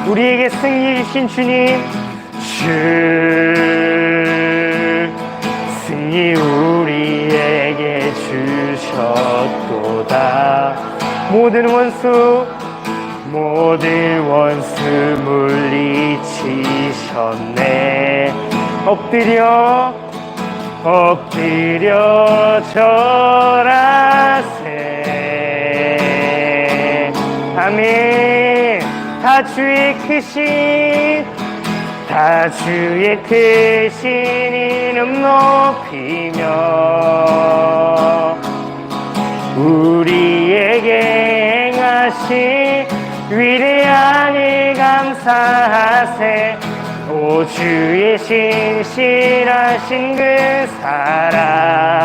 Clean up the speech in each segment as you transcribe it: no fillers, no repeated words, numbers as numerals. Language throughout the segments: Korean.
우리에게 승리 주신 주님, 승리 우리에게 주셨도다. 모든 원수 물리치셨네. 엎드려 절하세. 아멘. 다 주의 크신 이름 높이며 우리에게 행하신 위대한 일 감사하세. 오 주의 신실하신 그 사랑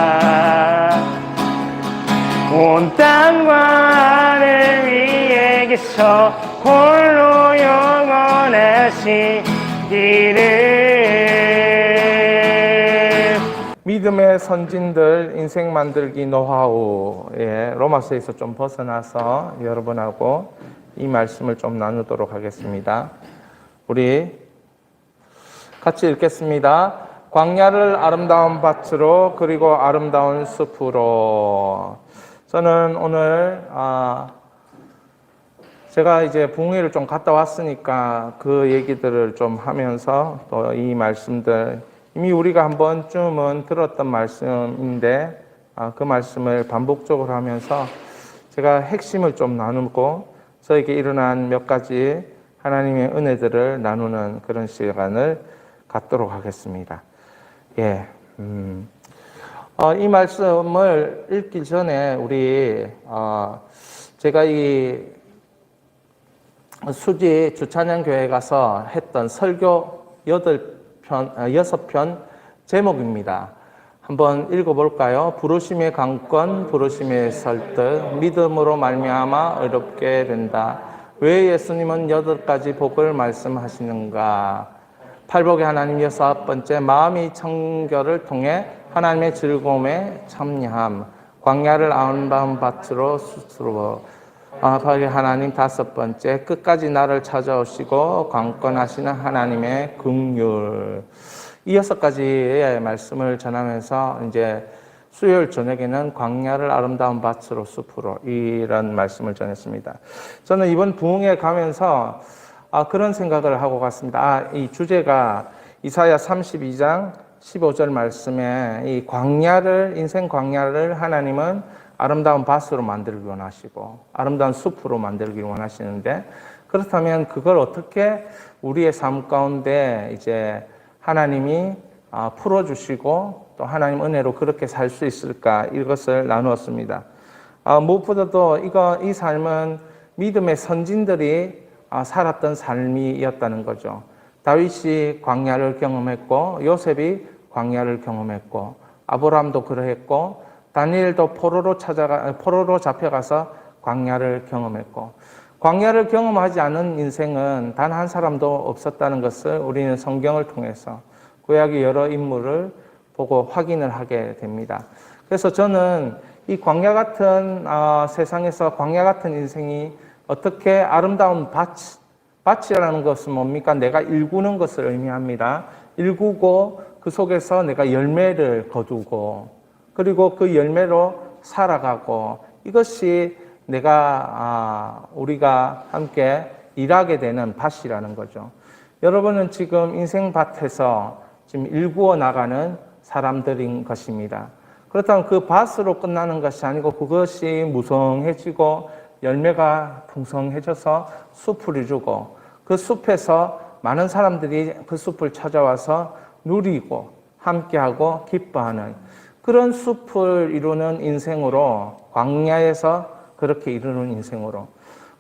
온 땅과 하늘 위에 계셔 홀로 영원하신 이름. 믿음의 선진들 인생 만들기 노하우의 로마서에서 좀 벗어나서 여러분하고 이 말씀을 좀 나누도록 하겠습니다. 우리 같이 읽겠습니다. 광야를 아름다운 밭으로 그리고 아름다운 숲으로. 저는 오늘 제가 이제 북미를 좀 갔다 왔으니까 그 얘기들을 좀 하면서 또 이 말씀들 이미 우리가 한 번쯤은 들었던 말씀인데 그 말씀을 반복적으로 하면서 제가 핵심을 좀 나누고 저에게 일어난 몇 가지 하나님의 은혜들을 나누는 그런 시간을 갖도록 하겠습니다. 이 말씀을 읽기 전에 우리 제가 이 수지 주찬양교회 가서 했던 설교 6편 제목입니다. 한번 읽어볼까요? 부르심의 강권, 부르심의 설득, 믿음으로 말미암아 의롭게 된다. 왜 예수님은 8가지 복을 말씀하시는가? 팔복의 하나님 6번째, 마음이 청결을 통해 하나님의 즐거움에 참여함. 광야를 아름다운 밭으로 스스로. 팔복의 하나님 5번째, 끝까지 나를 찾아오시고 강권하시는 하나님의 긍휼. 이 6가지의 말씀을 전하면서 이제 수요일 저녁에는 광야를 아름다운 밭으로 숲으로 이런 말씀을 전했습니다. 저는 이번 부흥회 가면서 그런 생각을 하고 갔습니다. 이 주제가 이사야 32장 15절 말씀에 이 인생 광야를 하나님은 아름다운 밭으로 만들기 원하시고 아름다운 숲으로 만들기 원하시는데, 그렇다면 그걸 어떻게 우리의 삶 가운데 이제 하나님이 풀어주시고 또 하나님 은혜로 그렇게 살 수 있을까, 이것을 나누었습니다. 무엇보다도 이 삶은 믿음의 선진들이 살았던 삶이었다는 거죠. 다윗이 광야를 경험했고 요셉이 광야를 경험했고 아브라함도 그러했고 다니엘도 포로로 잡혀가서 광야를 경험했고, 광야를 경험하지 않은 인생은 단 한 사람도 없었다는 것을 우리는 성경을 통해서 구약의 여러 인물을 보고 확인을 하게 됩니다. 그래서 저는 이 광야 같은 세상에서 광야 같은 인생이 어떻게 아름다운 밭이라는 것은 뭡니까? 내가 일구는 것을 의미합니다. 일구고 그 속에서 내가 열매를 거두고 그리고 그 열매로 살아가고, 이것이 우리가 함께 일하게 되는 밭이라는 거죠. 여러분은 지금 인생밭에서 지금 일구어 나가는 사람들인 것입니다. 그렇다면 그 밭으로 끝나는 것이 아니고 그것이 무성해지고 열매가 풍성해져서 숲을 이루고 그 숲에서 많은 사람들이 그 숲을 찾아와서 누리고 함께하고 기뻐하는 그런 숲을 이루는 인생으로, 광야에서 그렇게 이루는 인생으로.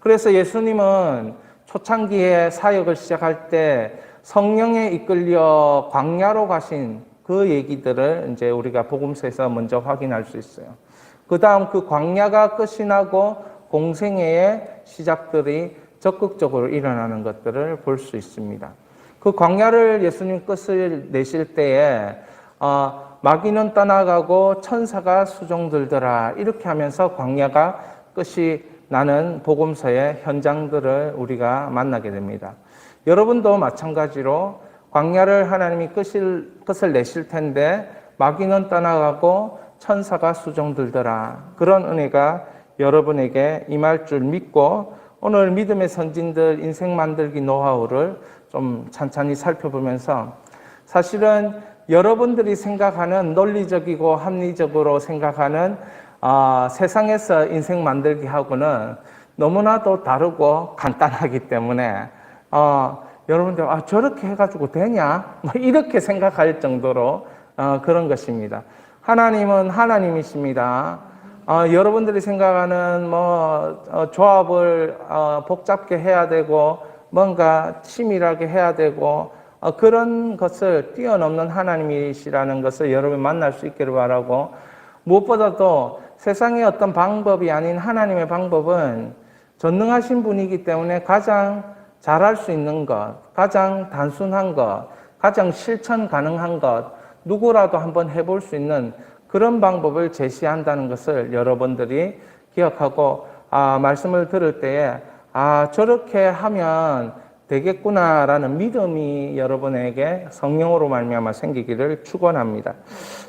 그래서 예수님은 초창기에 사역을 시작할 때 성령에 이끌려 광야로 가신 그 얘기들을 이제 우리가 복음서에서 먼저 확인할 수 있어요. 그 다음 그 광야가 끝이 나고 공생애의 시작들이 적극적으로 일어나는 것들을 볼 수 있습니다. 그 광야를 예수님 끝을 내실 때에 마귀는 떠나가고 천사가 수종들더라, 이렇게 하면서 광야가 끝이 나는 복음서의 현장들을 우리가 만나게 됩니다. 여러분도 마찬가지로 광야를 하나님이 끝을 내실 텐데 마귀는 떠나가고 천사가 수종들더라. 그런 은혜가 여러분에게 임할 줄 믿고 오늘 믿음의 선진들 인생 만들기 노하우를 좀 찬찬히 살펴보면서 사실은 여러분들이 생각하는 논리적이고 합리적으로 생각하는 세상에서 인생 만들기하고는 너무나도 다르고 간단하기 때문에 여러분들 저렇게 해가지고 되냐? 뭐 이렇게 생각할 정도로 그런 것입니다. 하나님은 하나님이십니다. 여러분들이 생각하는 조합을 복잡게 해야 되고 뭔가 치밀하게 해야 되고 그런 것을 뛰어넘는 하나님이시라는 것을 여러분 만날 수 있기를 바라고, 무엇보다도 세상의 어떤 방법이 아닌 하나님의 방법은 전능하신 분이기 때문에 가장 잘할 수 있는 것, 가장 단순한 것, 가장 실천 가능한 것, 누구라도 한번 해볼 수 있는 그런 방법을 제시한다는 것을 여러분들이 기억하고 말씀을 들을 때에 저렇게 하면 되겠구나라는 믿음이 여러분에게 성령으로 말미암아 생기기를 축원합니다.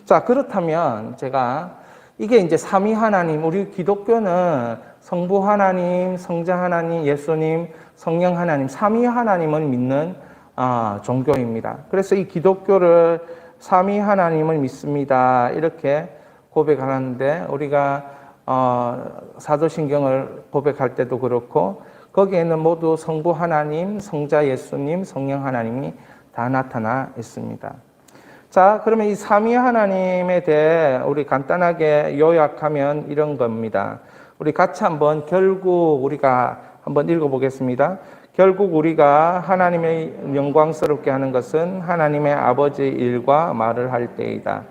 자, 그렇다면 제가 이게 이제 삼위 하나님, 우리 기독교는 성부 하나님, 성자 하나님, 예수님, 성령 하나님, 삼위 하나님을 믿는 종교입니다. 그래서 이 기독교를 삼위 하나님을 믿습니다. 이렇게 고백하는데 우리가 사도신경을 고백할 때도 그렇고 거기에는 모두 성부 하나님, 성자 예수님, 성령 하나님이 다 나타나 있습니다. 자, 그러면 이 삼위 하나님에 대해 우리 간단하게 요약하면 이런 겁니다. 우리 같이 한번 결국 우리가 한번 읽어보겠습니다. 결국 우리가 하나님의 영광스럽게 하는 것은 하나님의 아버지의 일과 말을 할 때이다.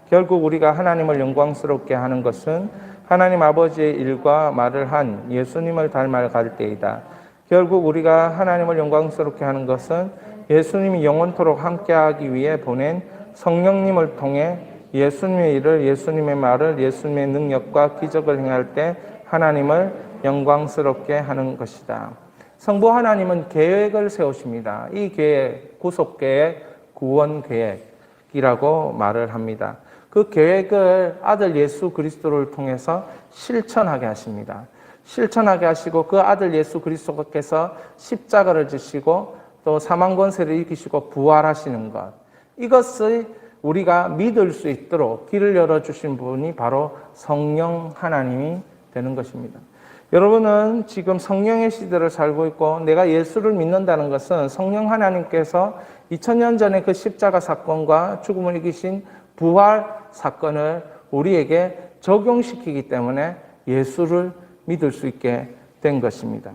결국 우리가 하나님을 영광스럽게 하는 것은 하나님 아버지의 일과 말을 한 예수님을 닮아갈 때이다. 결국 우리가 하나님을 영광스럽게 하는 것은 예수님이 영원토록 함께하기 위해 보낸 성령님을 통해 예수님의 일을, 예수님의 말을, 예수님의 능력과 기적을 행할 때 하나님을 영광스럽게 하는 것이다. 성부 하나님은 계획을 세우십니다. 이 계획, 구속계획, 구원계획이라고 말을 합니다. 그 계획을 아들 예수 그리스도를 통해서 실천하게 하십니다. 실천하게 하시고 그 아들 예수 그리스도께서 십자가를 지시고 또 사망 권세를 이기시고 부활하시는 것, 이것을 우리가 믿을 수 있도록 길을 열어주신 분이 바로 성령 하나님이 되는 것입니다. 여러분은 지금 성령의 시대를 살고 있고 내가 예수를 믿는다는 것은 성령 하나님께서 2000년 전에 그 십자가 사건과 죽음을 이기신 부활 사건을 우리에게 적용시키기 때문에 예수를 믿을 수 있게 된 것입니다.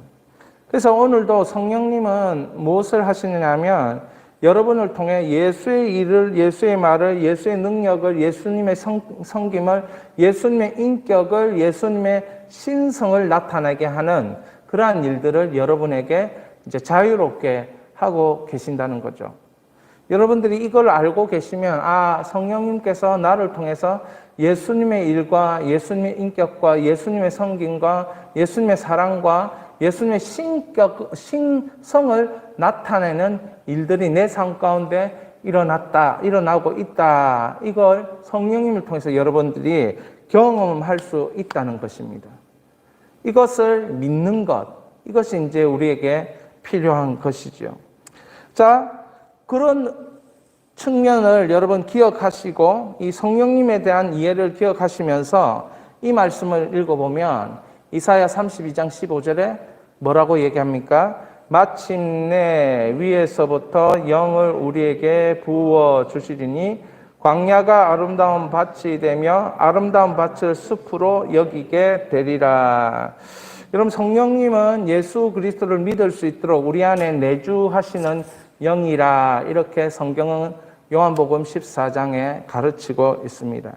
그래서 오늘도 성령님은 무엇을 하시느냐면 여러분을 통해 예수의 일을, 예수의 말을, 예수의 능력을, 예수님의 성김을, 예수님의 인격을, 예수님의 신성을 나타나게 하는 그러한 일들을 여러분에게 이제 자유롭게 하고 계신다는 거죠. 여러분들이 이걸 알고 계시면 성령님께서 나를 통해서 예수님의 일과 예수님의 인격과 예수님의 성김과 예수님의 사랑과 예수님의 신성을 나타내는 일들이 내 삶 가운데 일어나고 있다. 이걸 성령님을 통해서 여러분들이 경험할 수 있다는 것입니다. 이것을 믿는 것, 이것이 이제 우리에게 필요한 것이죠. 자, 그런 측면을 여러분 기억하시고 이 성령님에 대한 이해를 기억하시면서 이 말씀을 읽어보면 이사야 32장 15절에 뭐라고 얘기합니까? 마침내 위에서부터 영을 우리에게 부어 주시리니 광야가 아름다운 밭이 되며 아름다운 밭을 숲으로 여기게 되리라. 여러분, 성령님은 예수 그리스도를 믿을 수 있도록 우리 안에 내주하시는 영이라, 이렇게 성경은 요한복음 14장에 가르치고 있습니다.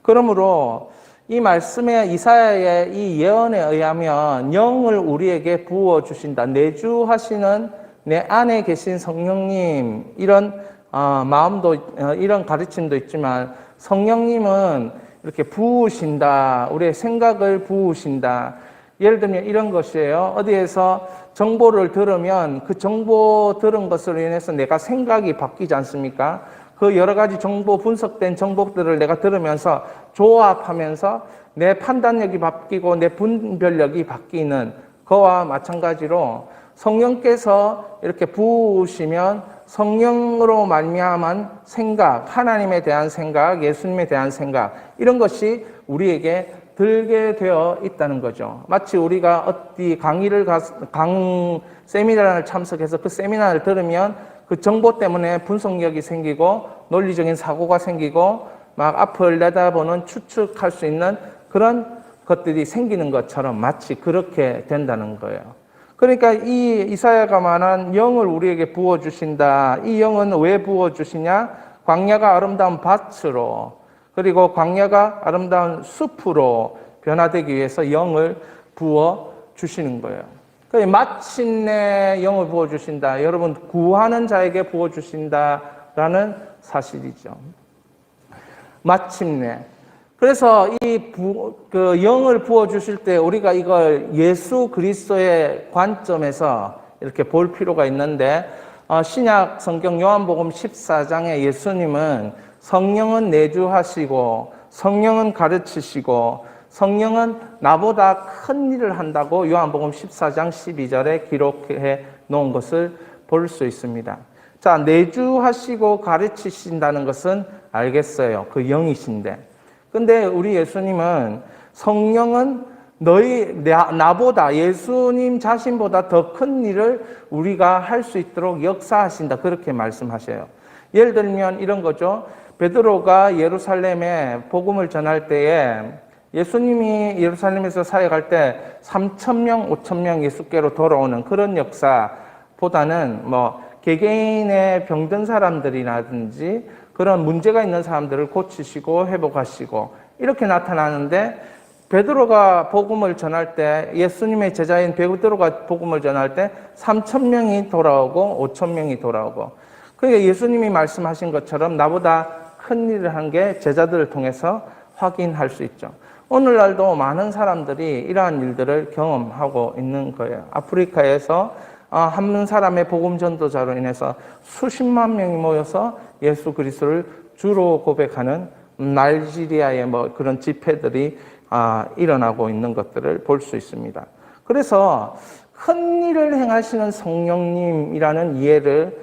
그러므로 이 말씀에 이사야의 이 예언에 의하면 영을 우리에게 부어 주신다. 내주하시는 내 안에 계신 성령님, 이런 마음도, 이런 가르침도 있지만 성령님은 이렇게 부으신다. 우리의 생각을 부으신다. 예를 들면 이런 것이에요. 어디에서 정보를 들으면 그 정보 들은 것으로 인해서 내가 생각이 바뀌지 않습니까? 그 여러 가지 정보, 분석된 정보들을 내가 들으면서 조합하면서 내 판단력이 바뀌고 내 분별력이 바뀌는 그와 마찬가지로 성령께서 이렇게 부으시면 성령으로 말미암은 생각, 하나님에 대한 생각, 예수님에 대한 생각, 이런 것이 우리에게 들게 되어 있다는 거죠. 마치 우리가 어디 세미나를 참석해서 그 세미나를 들으면 그 정보 때문에 분석력이 생기고 논리적인 사고가 생기고 막 앞을 내다보는 추측할 수 있는 그런 것들이 생기는 것처럼 마치 그렇게 된다는 거예요. 그러니까 이 이사야가 말한 영을 우리에게 부어주신다. 이 영은 왜 부어주시냐? 광야가 아름다운 밭으로, 그리고 광야가 아름다운 숲으로 변화되기 위해서 영을 부어주시는 거예요. 마침내 영을 부어주신다. 여러분, 구하는 자에게 부어주신다라는 사실이죠. 마침내. 그래서 그 영을 부어주실 때 우리가 이걸 예수 그리스도의 관점에서 이렇게 볼 필요가 있는데, 신약 성경 요한복음 14장에 예수님은 성령은 내주하시고 성령은 가르치시고 성령은 나보다 큰 일을 한다고 요한복음 14장 12절에 기록해 놓은 것을 볼 수 있습니다. 자, 내주하시고 가르치신다는 것은 알겠어요. 그 영이신데. 근데 우리 예수님은 성령은 나보다, 예수님 자신보다 더 큰 일을 우리가 할 수 있도록 역사하신다. 그렇게 말씀하셔요. 예를 들면 이런 거죠. 베드로가 예루살렘에 복음을 전할 때에 예수님이 예루살렘에서 사역할 때 3,000명, 5,000명 예수께로 돌아오는 그런 역사보다는 개개인의 병든 사람들이라든지 그런 문제가 있는 사람들을 고치시고 회복하시고 이렇게 나타나는데, 베드로가 복음을 전할 때, 예수님의 제자인 베드로가 복음을 전할 때 3,000명이 돌아오고 5,000명이 돌아오고, 그러니까 예수님이 말씀하신 것처럼 나보다 큰 일을 한 게 제자들을 통해서 확인할 수 있죠. 오늘날도 많은 사람들이 이러한 일들을 경험하고 있는 거예요. 아프리카에서 한 사람의 복음 전도자로 인해서 수십만 명이 모여서 예수 그리스도를 주로 고백하는 나이지리아의 그런 집회들이 일어나고 있는 것들을 볼 수 있습니다. 그래서 큰 일을 행하시는 성령님이라는 이해를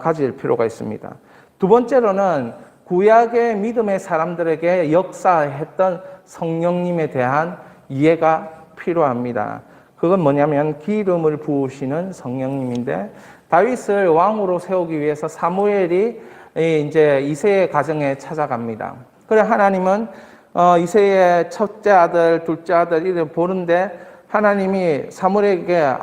가질 필요가 있습니다. 두 번째로는 구약의 믿음의 사람들에게 역사했던 성령님에 대한 이해가 필요합니다. 그건 뭐냐면 기름을 부으시는 성령님인데, 다윗을 왕으로 세우기 위해서 사무엘이 이제 이새의 가정에 찾아갑니다. 그래 하나님은 이새의 첫째 아들, 둘째 아들 이를 보는데, 하나님이 사무엘에게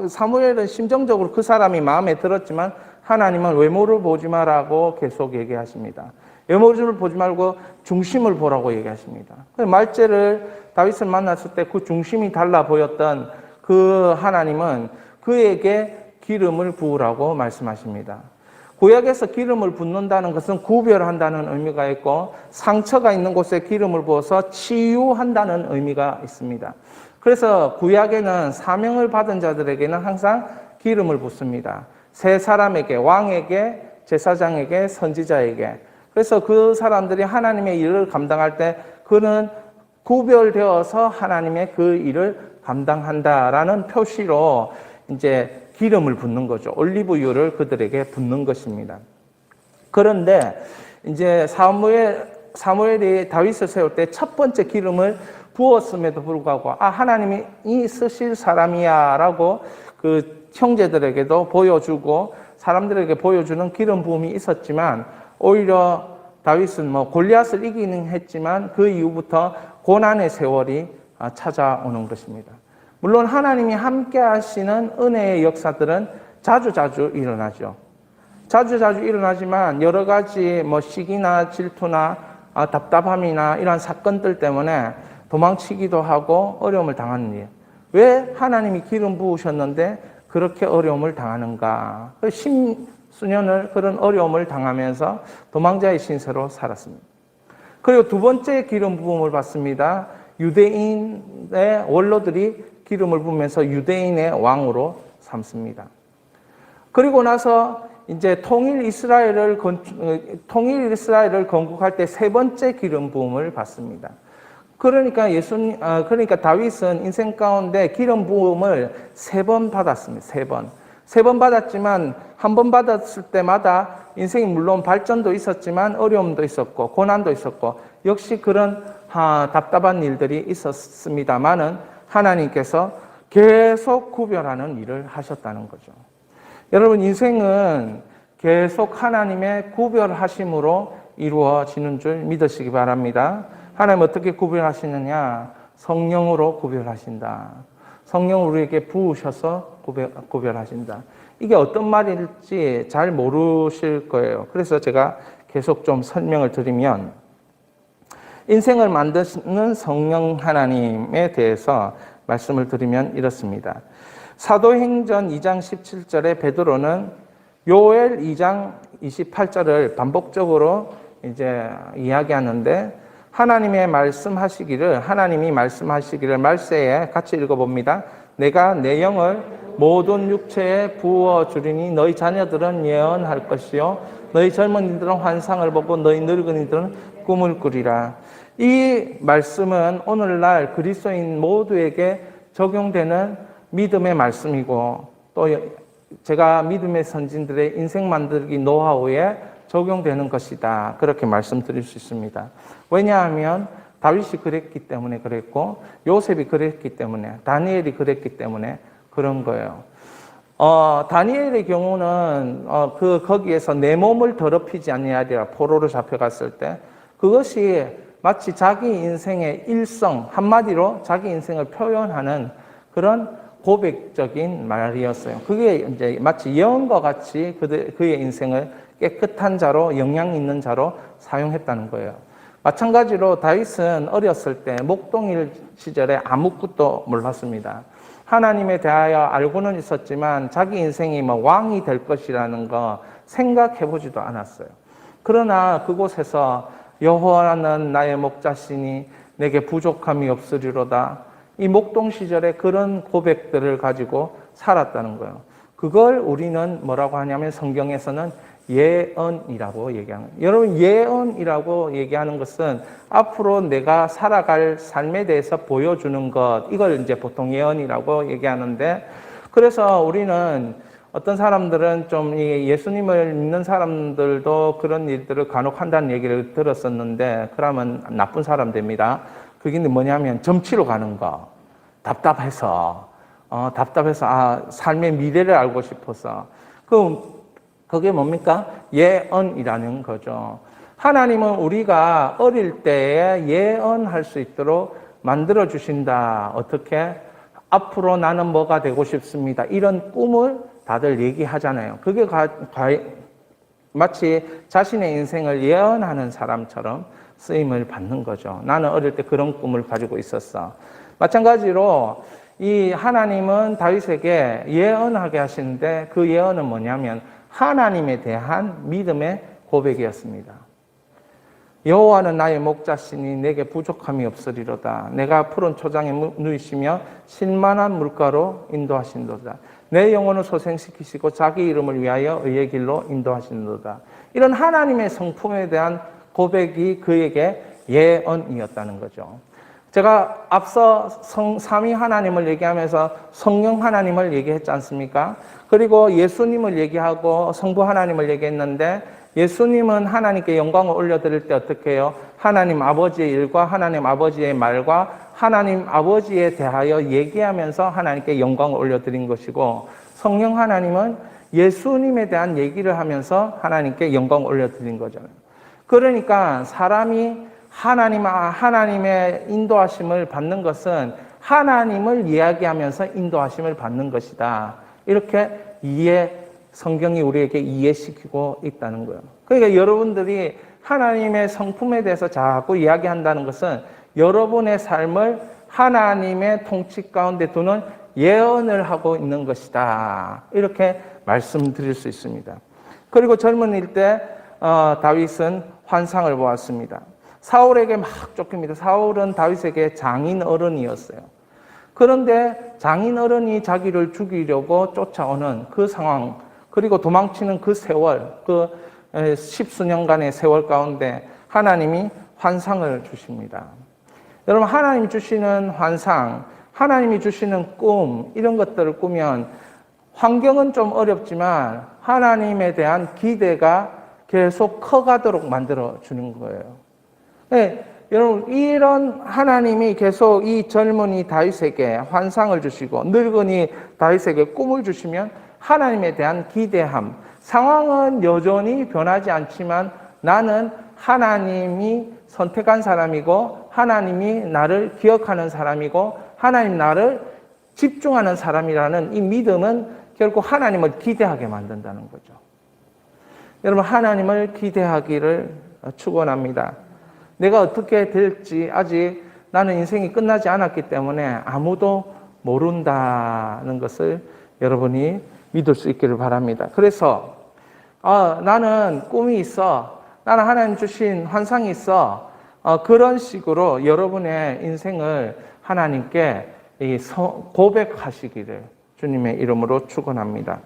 사무엘은 심정적으로 그 사람이 마음에 들었지만 하나님은 외모를 보지 마라고 계속 얘기하십니다. 외모를 보지 말고 중심을 보라고 얘기하십니다. 말째를 다윗을 만났을 때 그 중심이 달라 보였던 그 하나님은 그에게 기름을 부으라고 말씀하십니다. 구약에서 기름을 붓는다는 것은 구별한다는 의미가 있고, 상처가 있는 곳에 기름을 부어서 치유한다는 의미가 있습니다. 그래서 구약에는 사명을 받은 자들에게는 항상 기름을 붓습니다. 세 사람에게, 왕에게, 제사장에게, 선지자에게. 그래서 그 사람들이 하나님의 일을 감당할 때 그는 구별되어서 하나님의 그 일을 감당한다라는 표시로 이제 기름을 붓는 거죠. 올리브유를 그들에게 붓는 것입니다. 그런데 이제 사무엘이 다윗을 세울 때 첫 번째 기름을 부었음에도 불구하고 하나님이 쓰실 사람이야 라고 그 형제들에게도 보여주고 사람들에게 보여주는 기름 부음이 있었지만, 오히려 다윗은 골리앗을 이기는 했지만 그 이후부터 고난의 세월이 찾아오는 것입니다. 물론 하나님이 함께 하시는 은혜의 역사들은 자주자주 일어나죠. 자주자주 일어나지만 여러 가지 시기나 질투나 답답함이나 이런 사건들 때문에 도망치기도 하고 어려움을 당하는 일. 왜 하나님이 기름 부으셨는데 그렇게 어려움을 당하는가? 수년을 그런 어려움을 당하면서 도망자의 신세로 살았습니다. 그리고 두 번째 기름 부음을 받습니다. 유대인의 원로들이 기름을 부으면서 유대인의 왕으로 삼습니다. 그리고 나서 이제 통일 이스라엘을 건국할 때 세 번째 기름 부음을 받습니다. 그러니까 그러니까 다윗은 인생 가운데 기름 부음을 3번 받았습니다. 3번. 3번 받았지만 한 번 받았을 때마다 인생이 물론 발전도 있었지만 어려움도 있었고 고난도 있었고 역시 그런 답답한 일들이 있었습니다만은 하나님께서 계속 구별하는 일을 하셨다는 거죠. 여러분, 인생은 계속 하나님의 구별하심으로 이루어지는 줄 믿으시기 바랍니다. 하나님 어떻게 구별하시느냐? 성령으로 구별하신다. 성령을 우리에게 부으셔서 구별하신다. 이게 어떤 말일지 잘 모르실 거예요. 그래서 제가 계속 좀 설명을 드리면, 인생을 만드시는 성령 하나님에 대해서 말씀을 드리면 이렇습니다. 사도행전 2장 17절에 베드로는 요엘 2장 28절을 반복적으로 이제 이야기하는데, 하나님이 말씀하시기를 말세에 같이 읽어봅니다. 내가 내 영을 모든 육체에 부어 주리니 너희 자녀들은 예언할 것이요 너희 젊은이들은 환상을 보고 너희 늙은이들은 꿈을 꾸리라. 이 말씀은 오늘날 그리스도인 모두에게 적용되는 믿음의 말씀이고, 또 제가 믿음의 선진들의 인생 만들기 노하우에 적용되는 것이다. 그렇게 말씀드릴 수 있습니다. 왜냐하면 다윗이 그랬기 때문에 그랬고, 요셉이 그랬기 때문에, 다니엘이 그랬기 때문에 그런 거예요. 다니엘의 경우는 거기에서 내 몸을 더럽히지 아니하리라 포로로 잡혀갔을 때, 그것이 마치 자기 인생의 일성, 한마디로 자기 인생을 표현하는 그런 고백적인 말이었어요. 그게 이제 마치 예언과 같이 그의 인생을 깨끗한 자로, 영향 있는 자로 사용했다는 거예요. 마찬가지로 다윗은 어렸을 때 목동일 시절에 아무것도 몰랐습니다. 하나님에 대하여 알고는 있었지만 자기 인생이 왕이 될 것이라는 거 생각해보지도 않았어요. 그러나 그곳에서 여호와는 나의 목자시니 내게 부족함이 없으리로다. 이 목동 시절에 그런 고백들을 가지고 살았다는 거예요. 그걸 우리는 뭐라고 하냐면 성경에서는 예언이라고 얘기하는 거예요. 여러분, 예언이라고 얘기하는 것은 앞으로 내가 살아갈 삶에 대해서 보여주는 것, 이걸 이제 보통 예언이라고 얘기하는데, 그래서 우리는 어떤 사람들은 좀 예수님을 믿는 사람들도 그런 일들을 간혹 한다는 얘기를 들었었는데, 그러면 나쁜 사람 됩니다. 그게 뭐냐면 점치러 가는 거. 답답해서 삶의 미래를 알고 싶어서. 그게 뭡니까? 예언이라는 거죠. 하나님은 우리가 어릴 때에 예언할 수 있도록 만들어 주신다. 어떻게? 앞으로 나는 뭐가 되고 싶습니다. 이런 꿈을 다들 얘기하잖아요. 그게 마치 자신의 인생을 예언하는 사람처럼 쓰임을 받는 거죠. 나는 어릴 때 그런 꿈을 가지고 있었어. 마찬가지로 이 하나님은 다윗에게 예언하게 하시는데, 그 예언은 뭐냐면 하나님에 대한 믿음의 고백이었습니다. 여호와는 나의 목자시니 내게 부족함이 없으리로다. 내가 푸른 초장에 누이시며 신만한 물가로 인도하신도다. 내 영혼을 소생시키시고 자기 이름을 위하여 의의 길로 인도하신도다. 이런 하나님의 성품에 대한 고백이 그에게 예언이었다는 거죠. 제가 앞서 삼위 하나님을 얘기하면서 성령 하나님을 얘기했지 않습니까? 그리고 예수님을 얘기하고 성부 하나님을 얘기했는데, 예수님은 하나님께 영광을 올려드릴 때 어떻게 해요? 하나님 아버지의 일과 하나님 아버지의 말과 하나님 아버지에 대하여 얘기하면서 하나님께 영광을 올려드린 것이고, 성령 하나님은 예수님에 대한 얘기를 하면서 하나님께 영광을 올려드린 거잖아요. 그러니까 사람이 하나님의 인도하심을 받는 것은 하나님을 이야기하면서 인도하심을 받는 것이다. 이렇게 성경이 우리에게 이해시키고 있다는 거예요. 그러니까 여러분들이 하나님의 성품에 대해서 자꾸 이야기한다는 것은 여러분의 삶을 하나님의 통치 가운데 두는 예언을 하고 있는 것이다. 이렇게 말씀드릴 수 있습니다. 그리고 젊은일 때 다윗은 환상을 보았습니다. 사울에게 막 쫓깁니다. 사울은 다윗에게 장인 어른이었어요. 그런데 장인 어른이 자기를 죽이려고 쫓아오는 그 상황, 그리고 도망치는 그 세월, 그 십수년간의 세월 가운데 하나님이 환상을 주십니다. 여러분, 하나님이 주시는 환상, 하나님이 주시는 꿈, 이런 것들을 꾸면 환경은 좀 어렵지만 하나님에 대한 기대가 계속 커가도록 만들어주는 거예요. 네, 여러분, 이런 하나님이 계속 이 젊은이 다윗에게 환상을 주시고 늙은이 다윗에게 꿈을 주시면 하나님에 대한 기대함, 상황은 여전히 변하지 않지만 나는 하나님이 선택한 사람이고 하나님이 나를 기억하는 사람이고 하나님 나를 집중하는 사람이라는 이 믿음은 결국 하나님을 기대하게 만든다는 거죠. 여러분, 하나님을 기대하기를 축원합니다. 내가 어떻게 될지 아직 나는 인생이 끝나지 않았기 때문에 아무도 모른다는 것을 여러분이 믿을 수 있기를 바랍니다. 그래서 나는 꿈이 있어, 나는 하나님 주신 환상이 있어, 그런 식으로 여러분의 인생을 하나님께 고백하시기를 주님의 이름으로 축원합니다.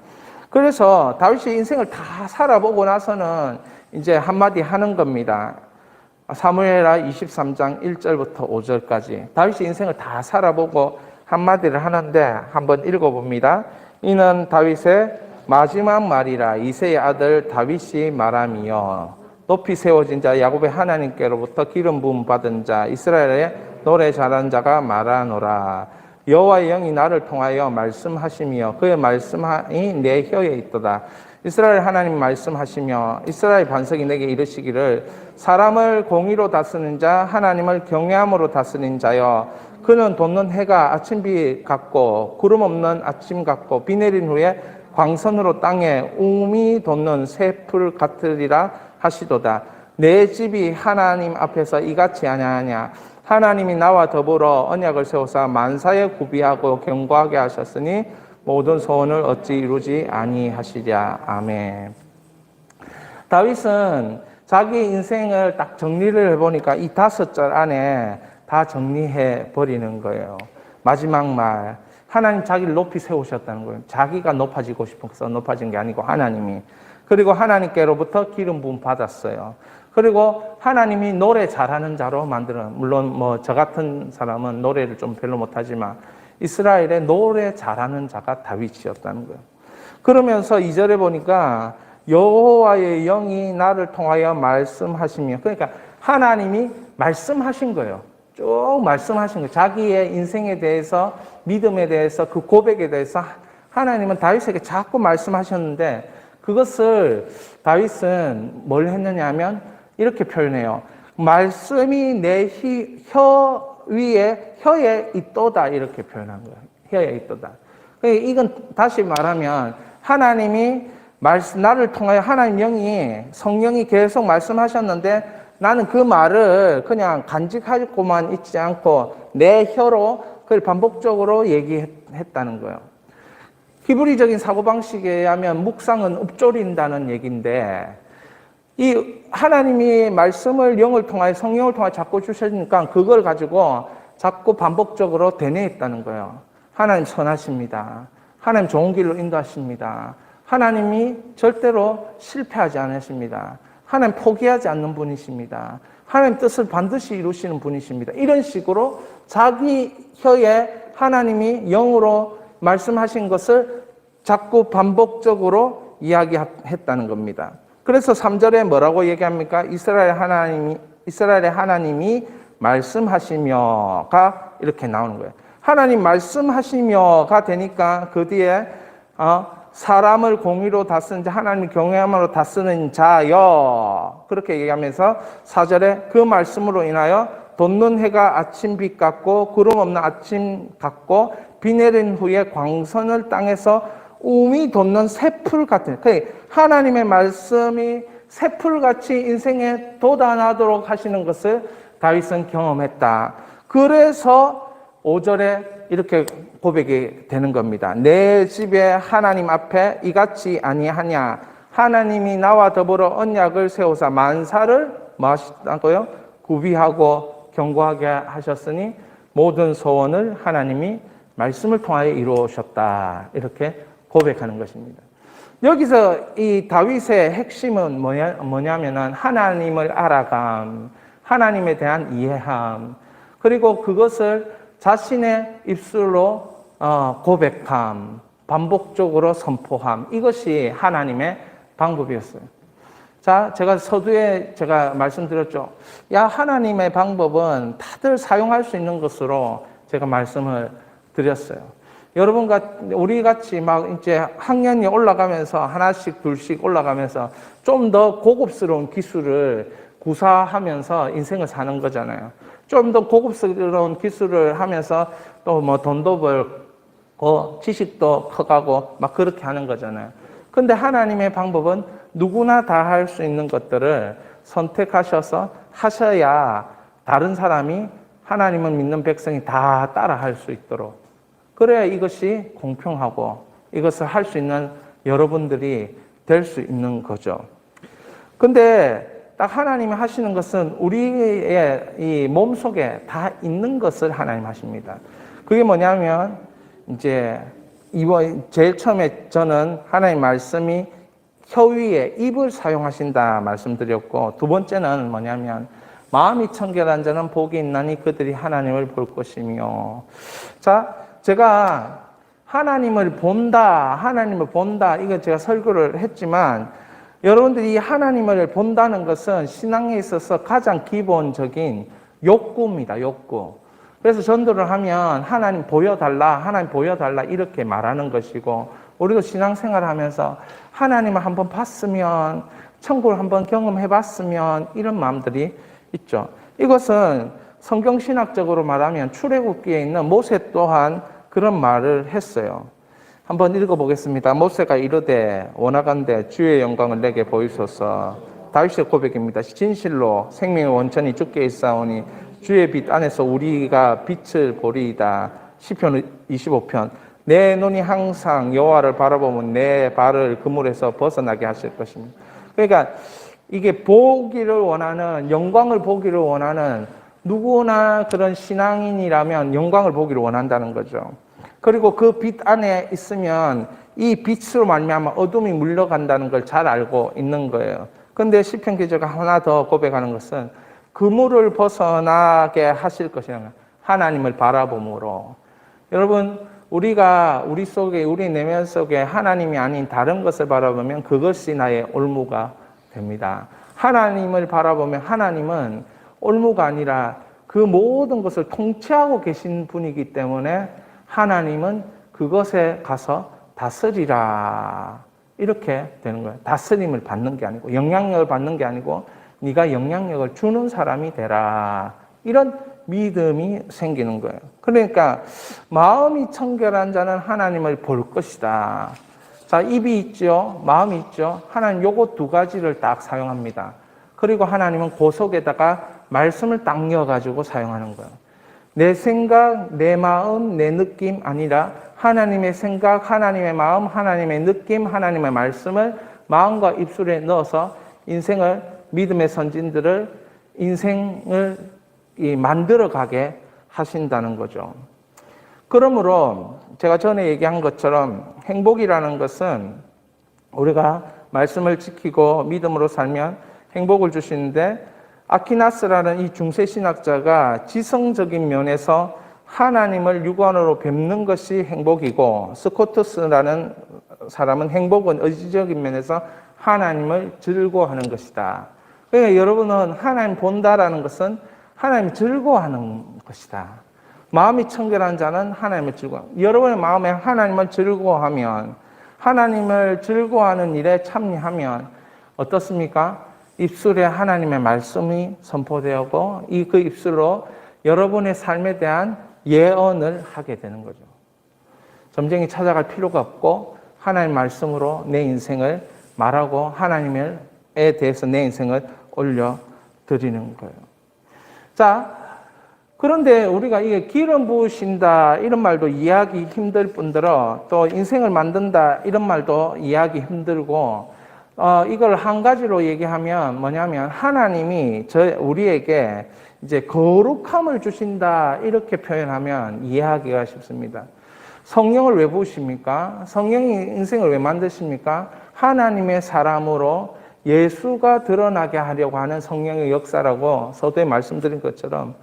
그래서 다윗이 인생을 다 살아보고 나서는 이제 한마디 하는 겁니다. 사무엘하 23장 1절부터 5절까지 다윗이 인생을 다 살아보고 한마디를 하는데 한번 읽어봅니다. 이는 다윗의 마지막 말이라. 이새의 아들 다윗이 말함이요, 높이 세워진 자 야곱의 하나님께로부터 기름 부음 받은 자 이스라엘의 노래 잘하는 자가 말하노라. 여호와의 영이 나를 통하여 말씀하시며 그의 말씀이 내 혀에 있도다. 이스라엘 하나님 말씀하시며 이스라엘 반석이 내게 이르시기를 사람을 공의로 다스리는 자 하나님을 경외함으로 다스리는 자여, 그는 돋는 해가 아침비 같고 구름 없는 아침 같고 비 내린 후에 광선으로 땅에 우미 돋는 새풀 같으리라 하시도다. 내 집이 하나님 앞에서 이같이 아니하냐. 하나님이 나와 더불어 언약을 세우사 만사에 구비하고 견고하게 하셨으니 모든 소원을 어찌 이루지 아니하시랴. 아멘. 다윗은 자기 인생을 딱 정리를 해보니까 이 5절 안에 다 정리해 버리는 거예요. 마지막 말, 하나님 자기를 높이 세우셨다는 거예요. 자기가 높아지고 싶어서 높아진 게 아니고 하나님이. 그리고 하나님께로부터 기름 부음 받았어요. 그리고 하나님이 노래 잘하는 자로 만드는, 물론 저 같은 사람은 노래를 좀 별로 못하지만 이스라엘의 노래 잘하는 자가 다윗이었다는 거예요. 그러면서 2절에 보니까 여호와의 영이 나를 통하여 말씀하시며, 그러니까 하나님이 말씀하신 거예요. 쭉 말씀하신 거예요. 자기의 인생에 대해서, 믿음에 대해서, 그 고백에 대해서 하나님은 다윗에게 자꾸 말씀하셨는데, 그것을 다윗은 뭘 했느냐 하면 이렇게 표현해요. 말씀이 내 혀 위에, 혀에 있도다, 이렇게 표현한 거예요. 혀에 있도다. 이건 다시 말하면 하나님이 나를 통하여 하나님 영이, 성령이 계속 말씀하셨는데 나는 그 말을 그냥 간직하고만 있지 않고 내 혀로 그걸 반복적으로 얘기했다는 거예요. 히브리적인 사고방식에 의하면 묵상은 읊조린다는 얘기인데, 이 하나님이 말씀을 영을 통하여, 성령을 통하여 자꾸 주시니까 그걸 가지고 자꾸 반복적으로 되뇌했다는 거예요. 하나님 선하십니다. 하나님 좋은 길로 인도하십니다. 하나님이 절대로 실패하지 않으십니다. 하나님 포기하지 않는 분이십니다. 하나님 뜻을 반드시 이루시는 분이십니다. 이런 식으로 자기 혀에 하나님이 영으로 말씀하신 것을 자꾸 반복적으로 이야기했다는 겁니다. 그래서 3절에 뭐라고 얘기합니까? 이스라엘의 하나님이 말씀하시며가 이렇게 나오는 거예요. 하나님 말씀하시며가 되니까 그 뒤에 사람을 공의로 다스리는 자, 하나님 경외함으로 다스리는 자여, 그렇게 얘기하면서 4절에 그 말씀으로 인하여 돋는 해가 아침빛 같고 구름 없는 아침 같고 비 내린 후에 광선을 땅에서 우미 돋는 새풀 같은, 하나님의 말씀이 새풀같이 인생에 돋아나도록 하시는 것을 다윗은 경험했다. 그래서 5절에 이렇게 고백이 되는 겁니다. 내 집에 하나님 앞에 이같이 아니하냐. 하나님이 나와 더불어 언약을 세우사 만사를 뭐 하시다고요? 구비하고 견고하게 하셨으니 모든 소원을 하나님이 말씀을 통하여 이루셨다. 이렇게 고백하는 것입니다. 여기서 이 다윗의 핵심은 뭐냐면은 하나님을 알아감, 하나님에 대한 이해함, 그리고 그것을 자신의 입술로 고백함, 반복적으로 선포함, 이것이 하나님의 방법이었어요. 자, 제가 서두에 제가 말씀드렸죠. 야, 하나님의 방법은 다들 사용할 수 있는 것으로 제가 말씀을 드렸어요. 여러분과 우리 같이 막 이제 학년이 올라가면서 하나씩 둘씩 올라가면서 좀 더 고급스러운 기술을 구사하면서 인생을 사는 거잖아요. 좀 더 고급스러운 기술을 하면서 또 뭐 돈도 벌고 지식도 커가고 막 그렇게 하는 거잖아요. 근데 하나님의 방법은 누구나 다 할 수 있는 것들을 선택하셔서 하셔야 다른 사람이 하나님을 믿는 백성이 다 따라 할 수 있도록, 그래야 이것이 공평하고 이것을 할 수 있는 여러분들이 될 수 있는 거죠. 근데 딱 하나님이 하시는 것은 우리의 이 몸속에 다 있는 것을 하나님 하십니다. 그게 뭐냐면 이제 이번 제일 처음에 저는 하나님 말씀이 혀 위에 입을 사용하신다 말씀드렸고, 두 번째는 뭐냐면 마음이 청결한 자는 복이 있나니 그들이 하나님을 볼 것이며. 자, 제가 하나님을 본다 이거 제가 설교를 했지만, 여러분들이 하나님을 본다는 것은 신앙에 있어서 가장 기본적인 욕구입니다. 욕구. 그래서 전도를 하면 하나님 보여달라 이렇게 말하는 것이고, 우리도 신앙생활을 하면서 하나님을 한번 봤으면, 천국을 한번 경험해봤으면 이런 마음들이 있죠. 이것은 성경신학적으로 말하면 출애굽기에 있는 모세 또한 그런 말을 했어요. 한번 읽어보겠습니다. 모세가 이르되 원하건대 주의 영광을 내게 보이소서. 다윗의 고백입니다. 진실로 생명의 원천이 주께 있사오니 주의 빛 안에서 우리가 빛을 보리이다. 시편 25편. 내 눈이 항상 여호와를 바라보면 내 발을 그물에서 벗어나게 하실 것입니다. 그러니까 이게 보기를 원하는, 영광을 보기를 원하는, 누구나 그런 신앙인이라면 영광을 보기를 원한다는 거죠. 그리고 그 빛 안에 있으면 이 빛으로 말미암아 어둠이 물러간다는 걸 잘 알고 있는 거예요. 그런데 시편 기자가 하나 더 고백하는 것은 그물을 벗어나게 하실 것이라는, 하나님을 바라봄으로. 여러분, 우리가 우리 속에, 우리 내면 속에 하나님이 아닌 다른 것을 바라보면 그것이 나의 올무가 됩니다. 하나님을 바라보면 하나님은 올무가 아니라 그 모든 것을 통치하고 계신 분이기 때문에 하나님은 그것에 가서 다스리라. 이렇게 되는 거예요. 다스림을 받는 게 아니고, 영향력을 받는 게 아니고, 네가 영향력을 주는 사람이 되라. 이런 믿음이 생기는 거예요. 그러니까 마음이 청결한 자는 하나님을 볼 것이다. 자, 입이 있죠, 마음이 있죠. 하나님 요거 두 가지를 딱 사용합니다. 그리고 하나님은 그 속에다가 말씀을 딱 넣어가지고 사용하는 거예요. 내 생각, 내 마음, 내 느낌 아니라 하나님의 생각, 하나님의 마음, 하나님의 느낌, 하나님의 말씀을 마음과 입술에 넣어서 인생을, 믿음의 선진들을 인생을 만들어가게 하신다는 거죠. 그러므로 제가 전에 얘기한 것처럼 행복이라는 것은 우리가 말씀을 지키고 믿음으로 살면 행복을 주시는데, 아퀴나스라는 이 중세신학자가 지성적인 면에서 하나님을 육안으로 뵙는 것이 행복이고, 스코투스라는 사람은 행복은 의지적인 면에서 하나님을 즐거워하는 것이다. 그러니까 여러분은 하나님 본다라는 것은 하나님 즐거워하는 것이다. 마음이 청결한 자는 하나님을 즐거워합니다. 여러분의 마음에 하나님을 즐거워하면, 하나님을 즐거워하는 일에 참여하면 어떻습니까? 입술에 하나님의 말씀이 선포되고 그 입술로 여러분의 삶에 대한 예언을 하게 되는 거죠. 점쟁이 찾아갈 필요가 없고 하나님 말씀으로 내 인생을 말하고 하나님에 대해서 내 인생을 올려드리는 거예요. 자, 그런데 우리가 이게 기름 부으신다 이런 말도 이해하기 힘들 뿐더러 또 인생을 만든다 이런 말도 이해하기 힘들고, 이걸 한 가지로 얘기하면 뭐냐면 하나님이 우리에게 이제 거룩함을 주신다 이렇게 표현하면 이해하기가 쉽습니다. 성령을 왜 부으십니까? 성령이 인생을 왜 만드십니까? 하나님의 사람으로 예수가 드러나게 하려고 하는 성령의 역사라고 서두에 말씀드린 것처럼,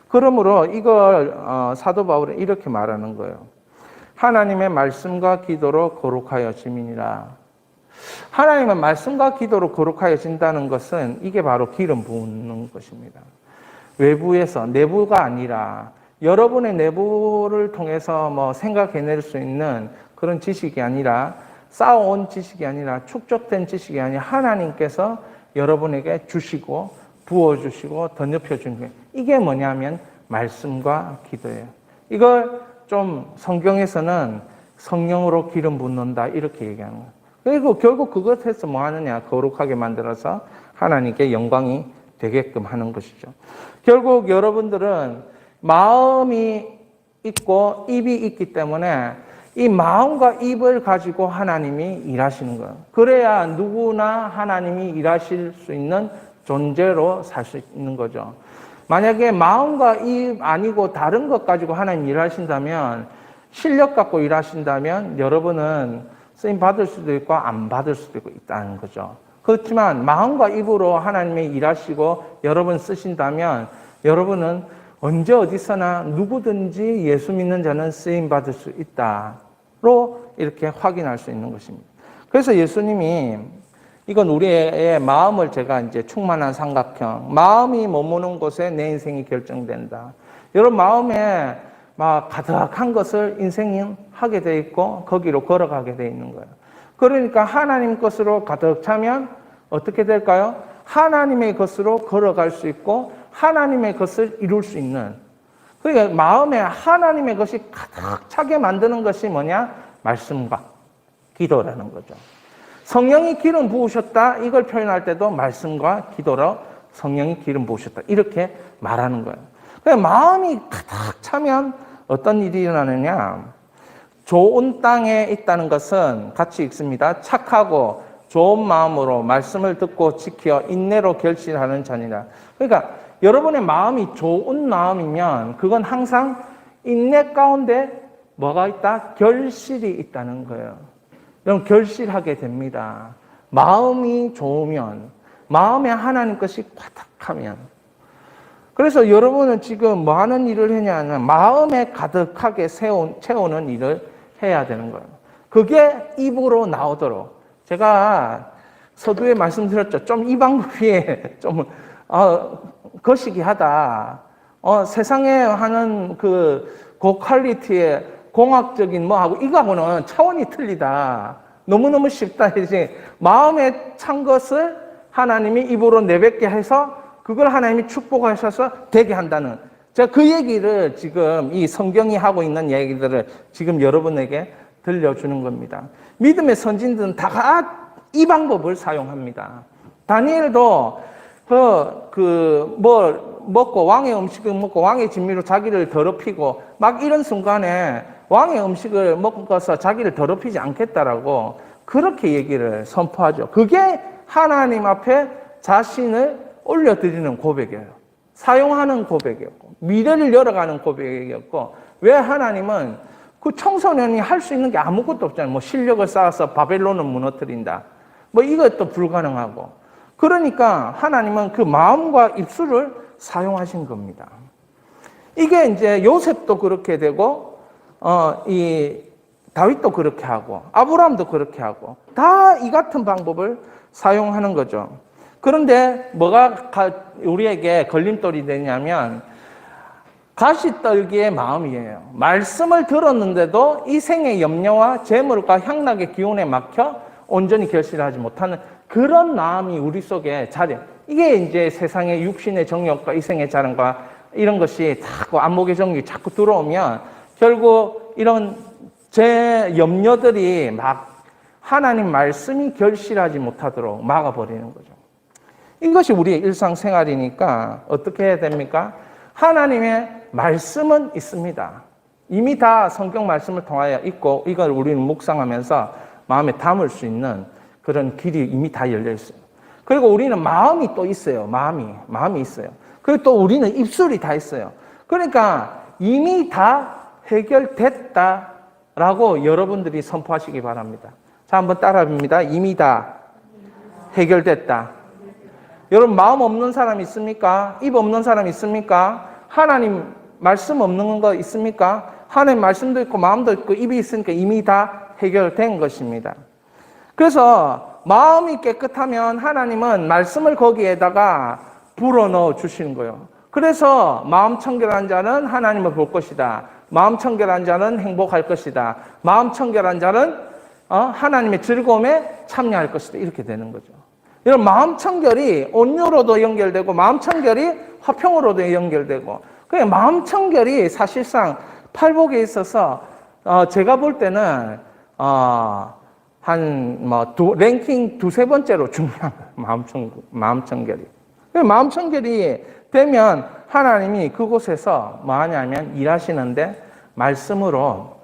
그러므로 이걸 사도 바울은 이렇게 말하는 거예요. 하나님의 말씀과 기도로 거룩하여짐이니라. 하나님의 말씀과 기도로 거룩하여진다는 것은 이게 바로 기름 부는 것입니다. 외부에서, 내부가 아니라 여러분의 내부를 통해서 생각해낼 수 있는 그런 지식이 아니라, 쌓아온 지식이 아니라, 축적된 지식이 아니라 하나님께서 여러분에게 주시고 부어주시고 덧입혀준 게, 이게 뭐냐면 말씀과 기도예요. 이걸 좀 성경에서는 성령으로 기름 붓는다 이렇게 얘기하는 거예요. 그리고 결국 그것에서 뭐 하느냐? 거룩하게 만들어서 하나님께 영광이 되게끔 하는 것이죠. 결국 여러분들은 마음이 있고 입이 있기 때문에 이 마음과 입을 가지고 하나님이 일하시는 거예요. 그래야 누구나 하나님이 일하실 수 있는 존재로 살 수 있는 거죠. 만약에 마음과 입 아니고 다른 것 가지고 하나님 일하신다면, 실력 갖고 일하신다면 여러분은 쓰임 받을 수도 있고 안 받을 수도 있다는 거죠. 그렇지만 마음과 입으로 하나님이 일하시고 여러분 쓰신다면 여러분은 언제 어디서나 누구든지 예수 믿는 자는 쓰임 받을 수 있다로 이렇게 확인할 수 있는 것입니다. 그래서 예수님이, 이건 우리의 마음을 제가 이제 충만한 삼각형, 마음이 머무는 곳에 내 인생이 결정된다. 여러분 마음에 막 가득한 것을 인생이 하게 돼 있고 거기로 걸어가게 돼 있는 거예요. 그러니까 하나님 것으로 가득 차면 어떻게 될까요? 하나님의 것으로 걸어갈 수 있고 하나님의 것을 이룰 수 있는, 그러니까 마음에 하나님의 것이 가득 차게 만드는 것이 뭐냐? 말씀과 기도라는 거죠. 성령이 기름 부으셨다 이걸 표현할 때도 말씀과 기도로 성령이 기름 부으셨다 이렇게 말하는 거예요. 그러니까 마음이 가득 차면 어떤 일이 일어나느냐? 좋은 땅에 있다는 것은 같이 읽습니다. 착하고 좋은 마음으로 말씀을 듣고 지켜 인내로 결실하는 자니라. 그러니까 여러분의 마음이 좋은 마음이면 그건 항상 인내 가운데 뭐가 있다? 결실이 있다는 거예요. 여러분 결실하게 됩니다. 마음이 좋으면, 마음에 하나님 것이 가득하면. 그래서 여러분은 지금 뭐 하는 일을 했냐면 마음에 가득하게 채우는 일을 해야 되는 거예요. 그게 입으로 나오도록. 제가 서두에 말씀드렸죠. 좀 이 방법이 좀 거시기하다. 세상에 하는 그 고퀄리티의 공학적인 뭐하고 이거하고는 차원이 틀리다. 너무너무 쉽다. 이제 마음에 찬 것을 하나님이 입으로 내뱉게 해서 그걸 하나님이 축복하셔서 되게 한다는, 제가 그 얘기를 지금 이 성경이 하고 있는 얘기들을 지금 여러분에게 들려주는 겁니다. 믿음의 선진들은 다 이 방법을 사용합니다. 다니엘도 먹고 왕의 음식을 먹고 왕의 진미로 자기를 더럽히고 막 이런 순간에 왕의 음식을 먹어서 자기를 더럽히지 않겠다라고 그렇게 얘기를 선포하죠. 그게 하나님 앞에 자신을 올려드리는 고백이에요. 사용하는 고백이었고 미래를 열어가는 고백이었고, 왜 하나님은 그 청소년이 할 수 있는 게 아무것도 없잖아요. 뭐 실력을 쌓아서 바벨론을 무너뜨린다. 뭐 이것도 불가능하고. 그러니까 하나님은 그 마음과 입술을 사용하신 겁니다. 이게 이제 요셉도 그렇게 되고, 이 다윗도 그렇게 하고, 아브라함도 그렇게 하고, 다 이 같은 방법을 사용하는 거죠. 그런데 뭐가 우리에게 걸림돌이 되냐면 가시떨기의 마음이에요. 말씀을 들었는데도 이 생의 염려와 재물과 향락의 기운에 막혀 온전히 결실하지 못하는 그런 마음이 우리 속에 자리. 이게 이제 세상의 육신의 정욕과 이생의 자랑과 이런 것이 자꾸 안목의 정욕이 자꾸 들어오면 결국 이런 제 염려들이 막 하나님 말씀이 결실하지 못하도록 막아버리는 거죠. 이것이 우리의 일상생활이니까 어떻게 해야 됩니까? 하나님의 말씀은 있습니다. 이미 다 성경 말씀을 통하여 있고 이걸 우리는 묵상하면서 마음에 담을 수 있는 그런 길이 이미 다 열려 있어요. 그리고 우리는 마음이 또 있어요. 마음이 있어요. 그리고 또 우리는 입술이 다 있어요. 그러니까 이미 다 해결됐다라고 여러분들이 선포하시기 바랍니다. 자, 한번 따라합니다. 이미 다 해결됐다. 여러분, 마음 없는 사람 있습니까? 입 없는 사람 있습니까? 하나님 말씀 없는 거 있습니까? 하나님 말씀도 있고 마음도 있고 입이 있으니까 이미 다 해결된 것입니다. 그래서 마음이 깨끗하면 하나님은 말씀을 거기에다가 불어넣어 주시는 거예요. 그래서 마음 청결한 자는 하나님을 볼 것이다. 마음 청결한 자는 행복할 것이다. 마음 청결한 자는 하나님의 즐거움에 참여할 것이다. 이렇게 되는 거죠. 이런 마음 청결이 온유로도 연결되고 마음 청결이 화평으로도 연결되고, 그냥 마음 청결이 사실상 팔복에 있어서 제가 볼 때는 랭킹 두세 번째로 중요한 거예요. 마음 청결이. 마음 청결이 되면 하나님이 그곳에서 뭐 하냐면 일하시는데 말씀으로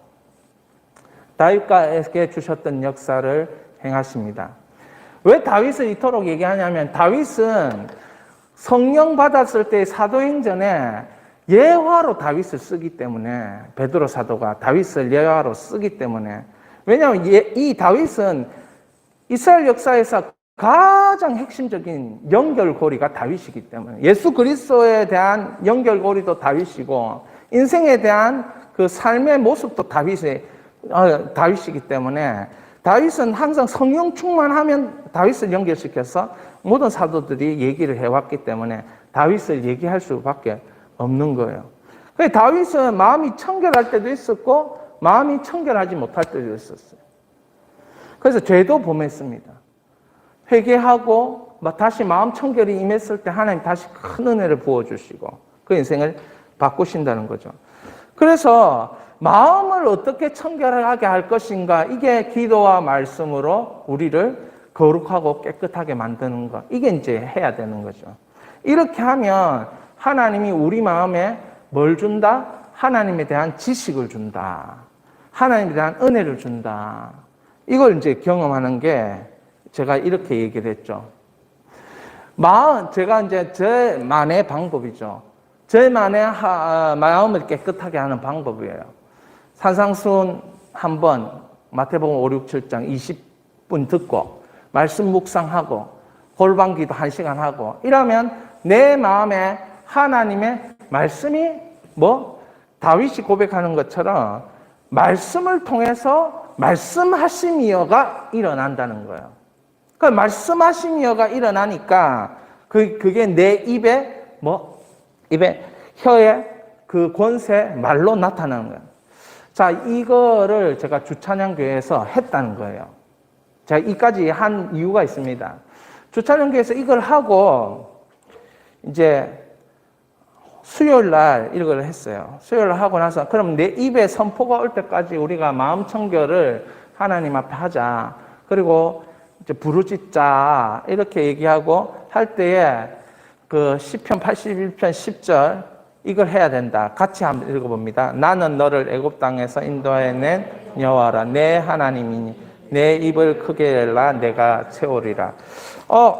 다윗에게 주셨던 역사를 행하십니다. 왜 다윗을 이토록 얘기하냐면 다윗은 성령 받았을 때 사도행전에 예화로 다윗을 쓰기 때문에, 베드로 사도가 다윗을 예화로 쓰기 때문에, 왜냐하면 이 다윗은 이스라엘 역사에서 가장 핵심적인 연결고리가 다윗이기 때문에, 예수 그리스도에 대한 연결고리도 다윗이고 인생에 대한 그 삶의 모습도 다윗이기 때문에 다윗은 항상 성령 충만하면 다윗을 연결시켜서 모든 사도들이 얘기를 해왔기 때문에 다윗을 얘기할 수밖에 없는 거예요. 다윗은 마음이 청결할 때도 있었고 마음이 청결하지 못할 때도 있었어요. 그래서 죄도 범했습니다. 회개하고 다시 마음 청결이 임했을 때 하나님 다시 큰 은혜를 부어주시고 그 인생을 바꾸신다는 거죠. 그래서 마음을 어떻게 청결하게 할 것인가, 이게 기도와 말씀으로 우리를 거룩하고 깨끗하게 만드는 것, 이게 이제 해야 되는 거죠. 이렇게 하면 하나님이 우리 마음에 뭘 준다? 하나님에 대한 지식을 준다. 하나님에 대한 은혜를 준다. 이걸 이제 경험하는 게 제가 이렇게 얘기를 했죠. 제가 이제 저만의 방법이죠. 저만의 마음을 깨끗하게 하는 방법이에요. 산상수훈 한번 마태복음 5, 6, 7장 20분 듣고 말씀 묵상하고 골방기도 1시간 하고 이러면 내 마음에 하나님의 말씀이 다윗이 고백하는 것처럼 말씀을 통해서 말씀하심이여가 일어난다는 거예요. 그 말씀하심이여가 일어나니까 그게 내 혀에 그 권세 말로 나타나는 거예요. 자, 이거를 제가 주찬양교회에서 했다는 거예요. 제가 이까지 한 이유가 있습니다. 주찬양교회에서 이걸 하고 이제 수요일 날 이걸 했어요. 수요일 날 하고 나서 그럼 내 입에 선포가 올 때까지 우리가 마음 청결을 하나님 앞에 하자. 그리고 이제 부르짖자 이렇게 얘기하고 할 때에 그 시편 81편 10절 이걸 해야 된다. 같이 한번 읽어봅니다. 나는 너를 애굽 땅에서 인도해낸 여호와라. 내 하나님이니 내 입을 크게 열라 내가 채우리라.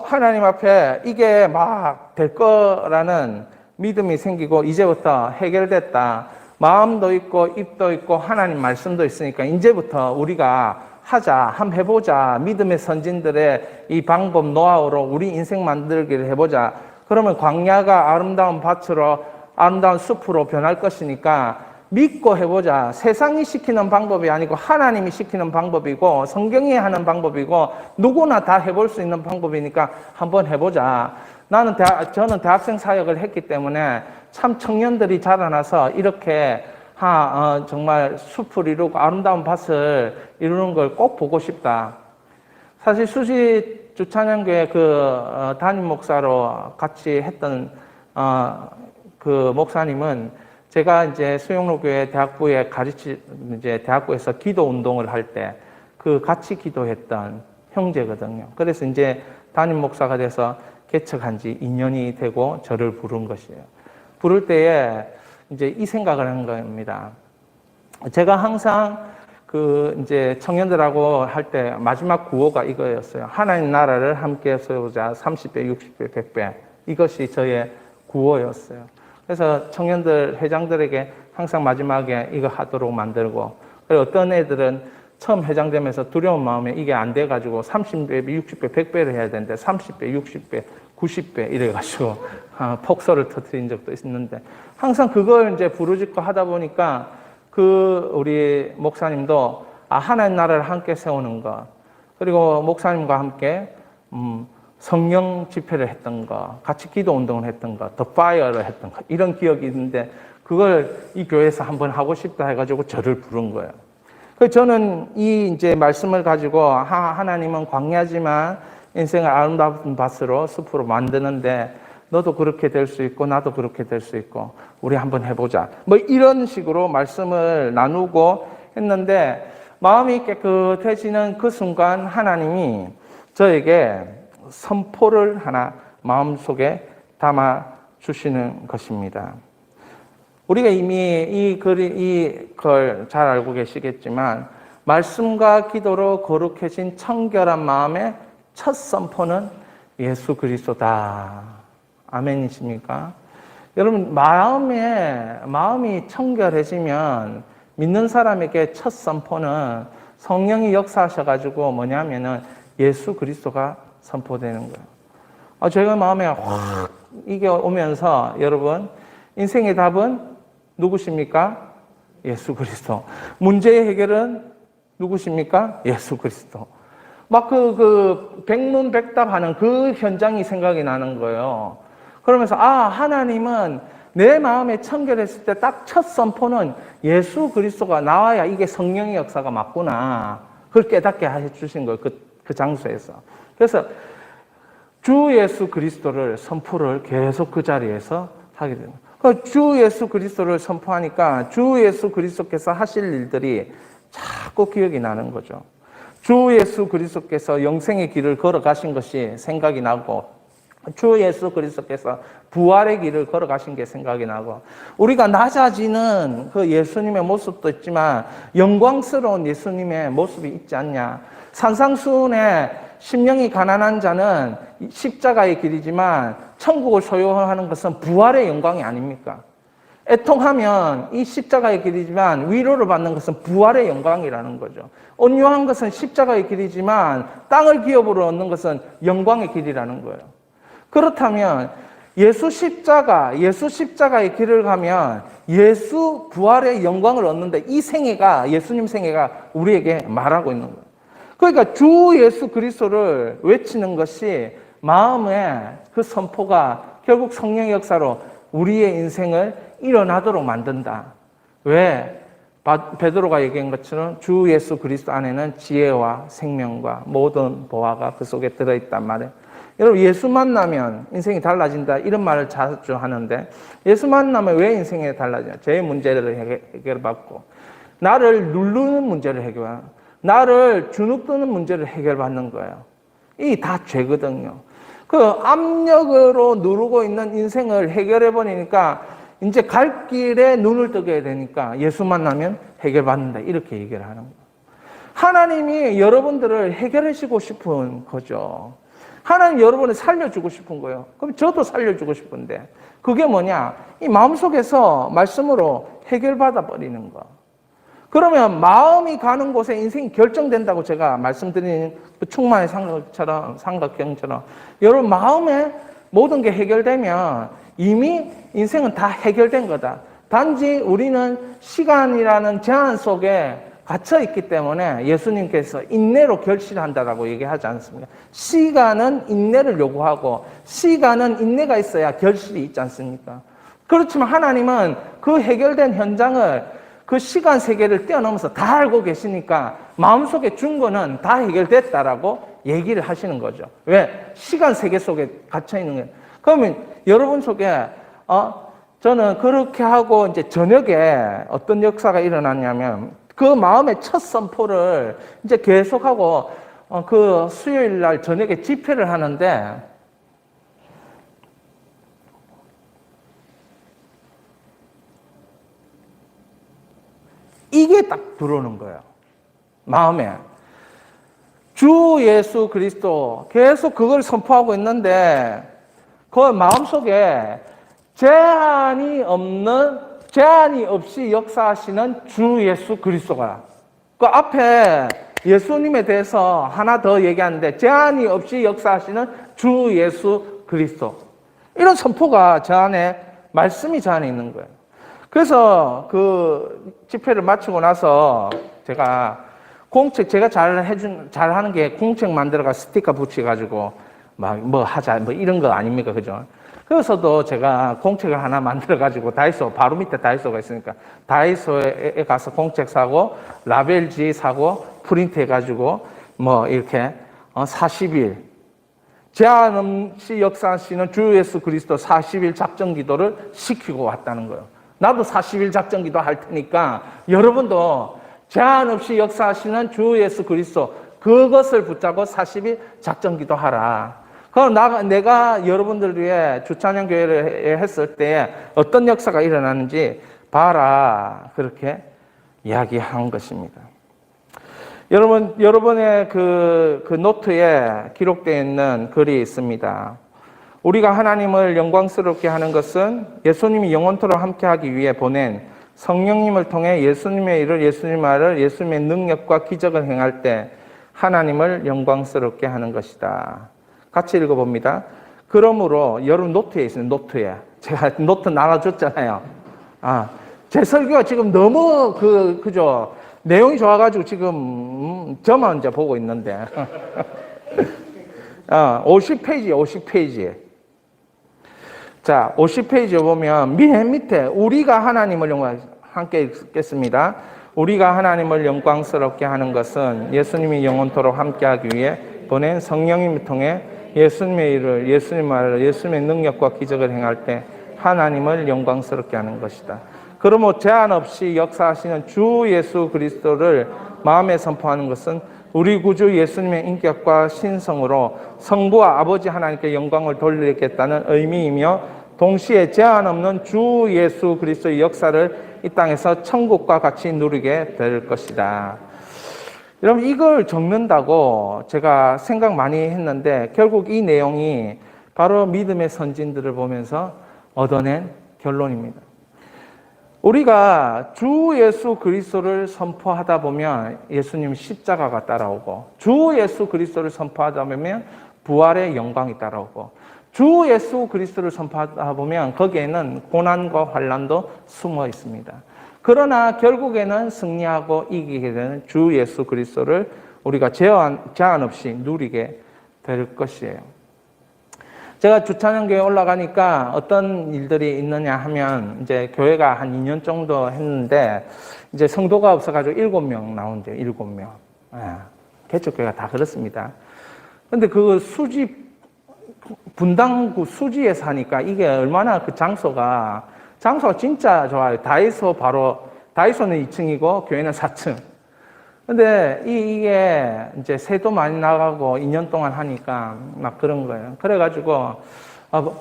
하나님 앞에 이게 막 될 거라는 믿음이 생기고 이제부터 해결됐다. 마음도 있고 입도 있고 하나님 말씀도 있으니까 이제부터 우리가 하자, 한번 해보자. 믿음의 선진들의 이 방법 노하우로 우리 인생 만들기를 해보자. 그러면 광야가 아름다운 밭으로 아름다운 숲으로 변할 것이니까 믿고 해보자. 세상이 시키는 방법이 아니고 하나님이 시키는 방법이고 성경이 하는 방법이고 누구나 다 해볼 수 있는 방법이니까 한번 해보자. 저는 대학생 사역을 했기 때문에 참 청년들이 자라나서 이렇게 정말 숲을 이루고 아름다운 밭을 이루는 걸 꼭 보고 싶다. 사실 수지 주찬양교회 담임 목사로 같이 했던 그 목사님은 제가 이제 수영로교회 대학부에 이제 대학부에서 기도 운동을 할 때 같이 기도했던 형제거든요. 그래서 이제 담임 목사가 돼서 개척한 지 2년이 되고 저를 부른 것이에요. 부를 때에 이제 이 생각을 한 겁니다. 제가 항상 이제 청년들하고 할 때 마지막 구호가 이거였어요. 하나님 나라를 함께 세우자 30배, 60배, 100배. 이것이 저의 구호였어요. 그래서 청년들, 회장들에게 항상 마지막에 이거 하도록 만들고, 그리고 어떤 애들은 처음 회장되면서 두려운 마음에 이게 안 돼가지고 30배, 60배, 100배를 해야 되는데 30배, 60배, 90배 이래가지고 폭소를 터뜨린 적도 있는데 항상 그걸 이제 부르짖고 하다 보니까 우리 목사님도 하나님 나라를 함께 세우는 것, 그리고 목사님과 함께 성령 집회를 했던 거, 같이 기도 운동을 했던 거, 더 파이어를 했던 거, 이런 기억이 있는데 그걸 이 교회에서 한번 하고 싶다 해가지고 저를 부른 거예요. 그래서 저는 이 이제 말씀을 가지고 하나님은 광야지만 인생을 아름다운 밭으로 숲으로 만드는데 너도 그렇게 될 수 있고 나도 그렇게 될 수 있고 우리 한번 해보자. 뭐 이런 식으로 말씀을 나누고 했는데 마음이 깨끗해지는 그 순간 하나님이 저에게 선포를 하나 마음속에 담아 주시는 것입니다. 우리가 이미 이걸 잘 알고 계시겠지만 말씀과 기도로 거룩해진 청결한 마음의 첫 선포는 예수 그리스도다. 아멘이십니까? 여러분, 마음이 청결해지면 믿는 사람에게 첫 선포는 성령이 역사하셔가지고 뭐냐면은 예수 그리스도가 선포되는 거예요. 저희가 마음에 확 이게 오면서 여러분, 인생의 답은 누구십니까? 예수 그리스도. 문제의 해결은 누구십니까? 예수 그리스도. 막 백문백답하는 그 현장이 생각이 나는 거예요. 그러면서 하나님은 내 마음에 청결했을 때 딱 첫 선포는 예수 그리스도가 나와야 이게 성령의 역사가 맞구나. 그걸 깨닫게 해주신 거예요. 그 장소에서. 그래서 주 예수 그리스도를 선포를 계속 그 자리에서 하게 됩니다. 주 예수 그리스도를 선포하니까 주 예수 그리스도께서 하실 일들이 자꾸 기억이 나는 거죠. 주 예수 그리스도께서 영생의 길을 걸어가신 것이 생각이 나고, 주 예수 그리스도께서 부활의 길을 걸어가신 게 생각이 나고, 우리가 낮아지는 그 예수님의 모습도 있지만 영광스러운 예수님의 모습이 있지 않냐. 산상수훈에 심령이 가난한 자는 십자가의 길이지만 천국을 소유하는 것은 부활의 영광이 아닙니까? 애통하면 이 십자가의 길이지만 위로를 받는 것은 부활의 영광이라는 거죠. 온유한 것은 십자가의 길이지만 땅을 기업으로 얻는 것은 영광의 길이라는 거예요. 그렇다면 예수 십자가의 길을 가면 예수 부활의 영광을 얻는데 이 생애가, 예수님 생애가 우리에게 말하고 있는 거예요. 그러니까 주 예수 그리스도를 외치는 것이 마음의 그 선포가 결국 성령의 역사로 우리의 인생을 일어나도록 만든다. 왜? 베드로가 얘기한 것처럼 주 예수 그리스도 안에는 지혜와 생명과 모든 보화가 그 속에 들어있단 말이에요. 여러분, 예수 만나면 인생이 달라진다 이런 말을 자주 하는데 예수 만나면 왜 인생이 달라지냐? 제 문제를 해결받고 나를 누르는 문제를 해결하고 나를 주눅드는 문제를 해결받는 거예요. 이게 다 죄거든요. 그 압력으로 누르고 있는 인생을 해결해버리니까 이제 갈 길에 눈을 뜨게 되니까 예수 만나면 해결받는다. 이렇게 얘기를 하는 거예요. 하나님이 여러분들을 해결하시고 싶은 거죠. 하나님 여러분을 살려주고 싶은 거예요. 그럼 저도 살려주고 싶은데 그게 뭐냐? 이 마음속에서 말씀으로 해결받아 버리는 거. 그러면 마음이 가는 곳에 인생이 결정된다고 제가 말씀드린 그 충만의 삼각형처럼 여러분 마음에 모든 게 해결되면 이미 인생은 다 해결된 거다. 단지 우리는 시간이라는 제한 속에 갇혀 있기 때문에 예수님께서 인내로 결실한다라고 얘기하지 않습니까? 시간은 인내를 요구하고 시간은 인내가 있어야 결실이 있지 않습니까? 그렇지만 하나님은 그 해결된 현장을 그 시간 세계를 뛰어넘어서 다 알고 계시니까 마음속에 준 거는 다 해결됐다라고 얘기를 하시는 거죠. 왜? 시간 세계 속에 갇혀 있는 거예요. 그러면 여러분 속에 저는 그렇게 하고 이제 저녁에 어떤 역사가 일어났냐면 그 마음의 첫 선포를 이제 계속하고 그 수요일 날 저녁에 집회를 하는데 이게 딱 들어오는 거예요. 마음에. 주 예수 그리스도 계속 그걸 선포하고 있는데 그 마음속에 제한이 없이 역사하시는 주 예수 그리스도가 그 앞에 예수님에 대해서 하나 더 얘기하는데 제한이 없이 역사하시는 주 예수 그리스도 이런 선포가 저 안에 말씀이 저 안에 있는 거예요. 그래서 그 집회를 마치고 나서 제가 공책 제가 잘하는 게 공책 만들어가 스티커 붙여가지고 막 뭐 하자 뭐 이런 거 아닙니까, 그죠? 그래서도 제가 공책을 하나 만들어가지고 다이소 바로 밑에 다이소가 있으니까 다이소에 가서 공책 사고 라벨지 사고 프린트해가지고 뭐 이렇게 40일 제한 없이 역사하시는 주 예수 그리스도 40일 작전 기도를 시키고 왔다는 거예요. 나도 40일 작전 기도 할 테니까 여러분도 제한 없이 역사하시는 주 예수 그리스도 그것을 붙잡고 40일 작전 기도하라. 그럼 내가 여러분들 위해 주찬양 교회를 했을 때 어떤 역사가 일어나는지 봐라. 그렇게 이야기한 것입니다. 여러분의 그 노트에 기록되어 있는 글이 있습니다. 우리가 하나님을 영광스럽게 하는 것은 예수님이 영원토록 함께하기 위해 보낸 성령님을 통해 예수님의 일을, 예수님의 말을, 예수님의 능력과 기적을 행할 때 하나님을 영광스럽게 하는 것이다. 같이 읽어봅니다. 그러므로 여러분 노트에 있어요. 노트에 제가 노트 나눠줬잖아요. 제 설교가 지금 너무 그죠? 내용이 좋아가지고 지금 저만 이제 보고 있는데 50페이지 50페이지. 자, 50페이지에 보면 맨 밑에 우리가 하나님을 함께 읽겠습니다. 우리가 하나님을 영광스럽게 하는 것은 예수님이 영원토록 함께하기 위해 보낸 성령님을 통해 예수님의 일을, 예수님의 말을, 예수님의 능력과 기적을 행할 때 하나님을 영광스럽게 하는 것이다. 그러므로 제한 없이 역사하시는 주 예수 그리스도를 마음에 선포하는 것은 우리 구주 예수님의 인격과 신성으로 성부와 아버지 하나님께 영광을 돌리겠다는 의미이며 동시에 제한 없는 주 예수 그리스도의 역사를 이 땅에서 천국과 같이 누리게 될 것이다. 여러분 이걸 적는다고 제가 생각 많이 했는데 결국 이 내용이 바로 믿음의 선진들을 보면서 얻어낸 결론입니다. 우리가 주 예수 그리스도를 선포하다 보면 예수님 십자가가 따라오고 주 예수 그리스도를 선포하다 보면 부활의 영광이 따라오고 주 예수 그리스도를 선포하다 보면 거기에는 고난과 환난도 숨어 있습니다. 그러나 결국에는 승리하고 이기게 되는 주 예수 그리스도를 우리가 제한 없이 누리게 될 것이에요. 제가 주찬양교회 올라가니까 어떤 일들이 있느냐 하면 이제 교회가 한 2년 정도 했는데 이제 성도가 없어가지고 7명 나온대요. 7명. 개척교회가 다 그렇습니다. 근데 그 분당구 수지에 사니까 이게 얼마나 그 장소가 진짜 좋아요. 다이소는 2층이고 교회는 4층. 근데 이게 이제 새도 많이 나가고 2년 동안 하니까 막 그런 거예요. 그래가지고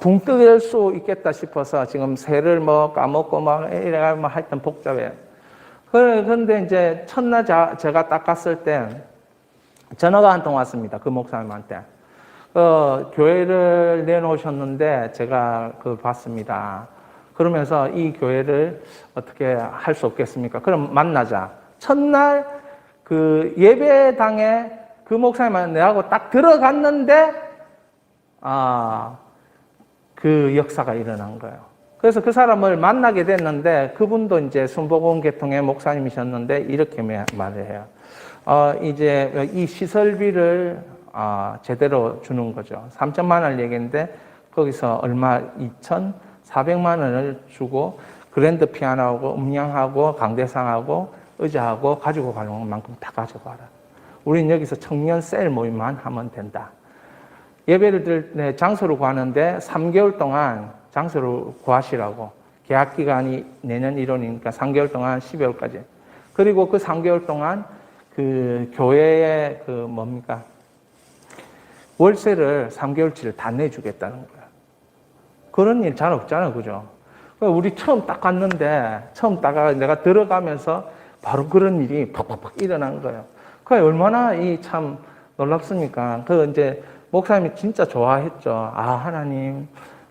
붕 뜨일 수 있겠다 싶어서 지금 새를 뭐 까먹고 막 이래가 뭐 하여튼 복잡해요. 그런데 이제 첫날 제가 딱 갔을 때 전화가 한 통 왔습니다. 그 목사님한테. 교회를 내놓으셨는데 제가 봤습니다. 그러면서 이 교회를 어떻게 할 수 없겠습니까? 그럼 만나자. 첫날 그 예배당에 그 목사님한테 내하고 딱 들어갔는데 그 역사가 일어난 거예요. 그래서 그 사람을 만나게 됐는데 그분도 이제 순복음 계통의 목사님이셨는데 이렇게 말을 해요. 이제 이 시설비를 제대로 주는 거죠. 3천만 원 얘기인데 거기서 얼마 2,400만 원을 주고 그랜드 피아노하고 음량하고 강대상하고 의자하고 가지고 가는 만큼 다 가져가라. 우린 여기서 청년 셀 모임만 하면 된다. 예배를 드릴 장소를 구하는데 3개월 동안 장소를 구하시라고. 계약 기간이 내년 1월이니까 3개월 동안 12월까지. 그리고 그 3개월 동안 그 교회의 월세를 3개월치를 다 내주겠다는 거야. 그런 일 잘 없잖아요. 그죠? 우리 처음 딱 갔는데, 내가 들어가면서 바로 그런 일이 팍팍팍 일어난 거예요. 그게 얼마나 참 놀랍습니까? 이제 목사님이 진짜 좋아했죠. 하나님,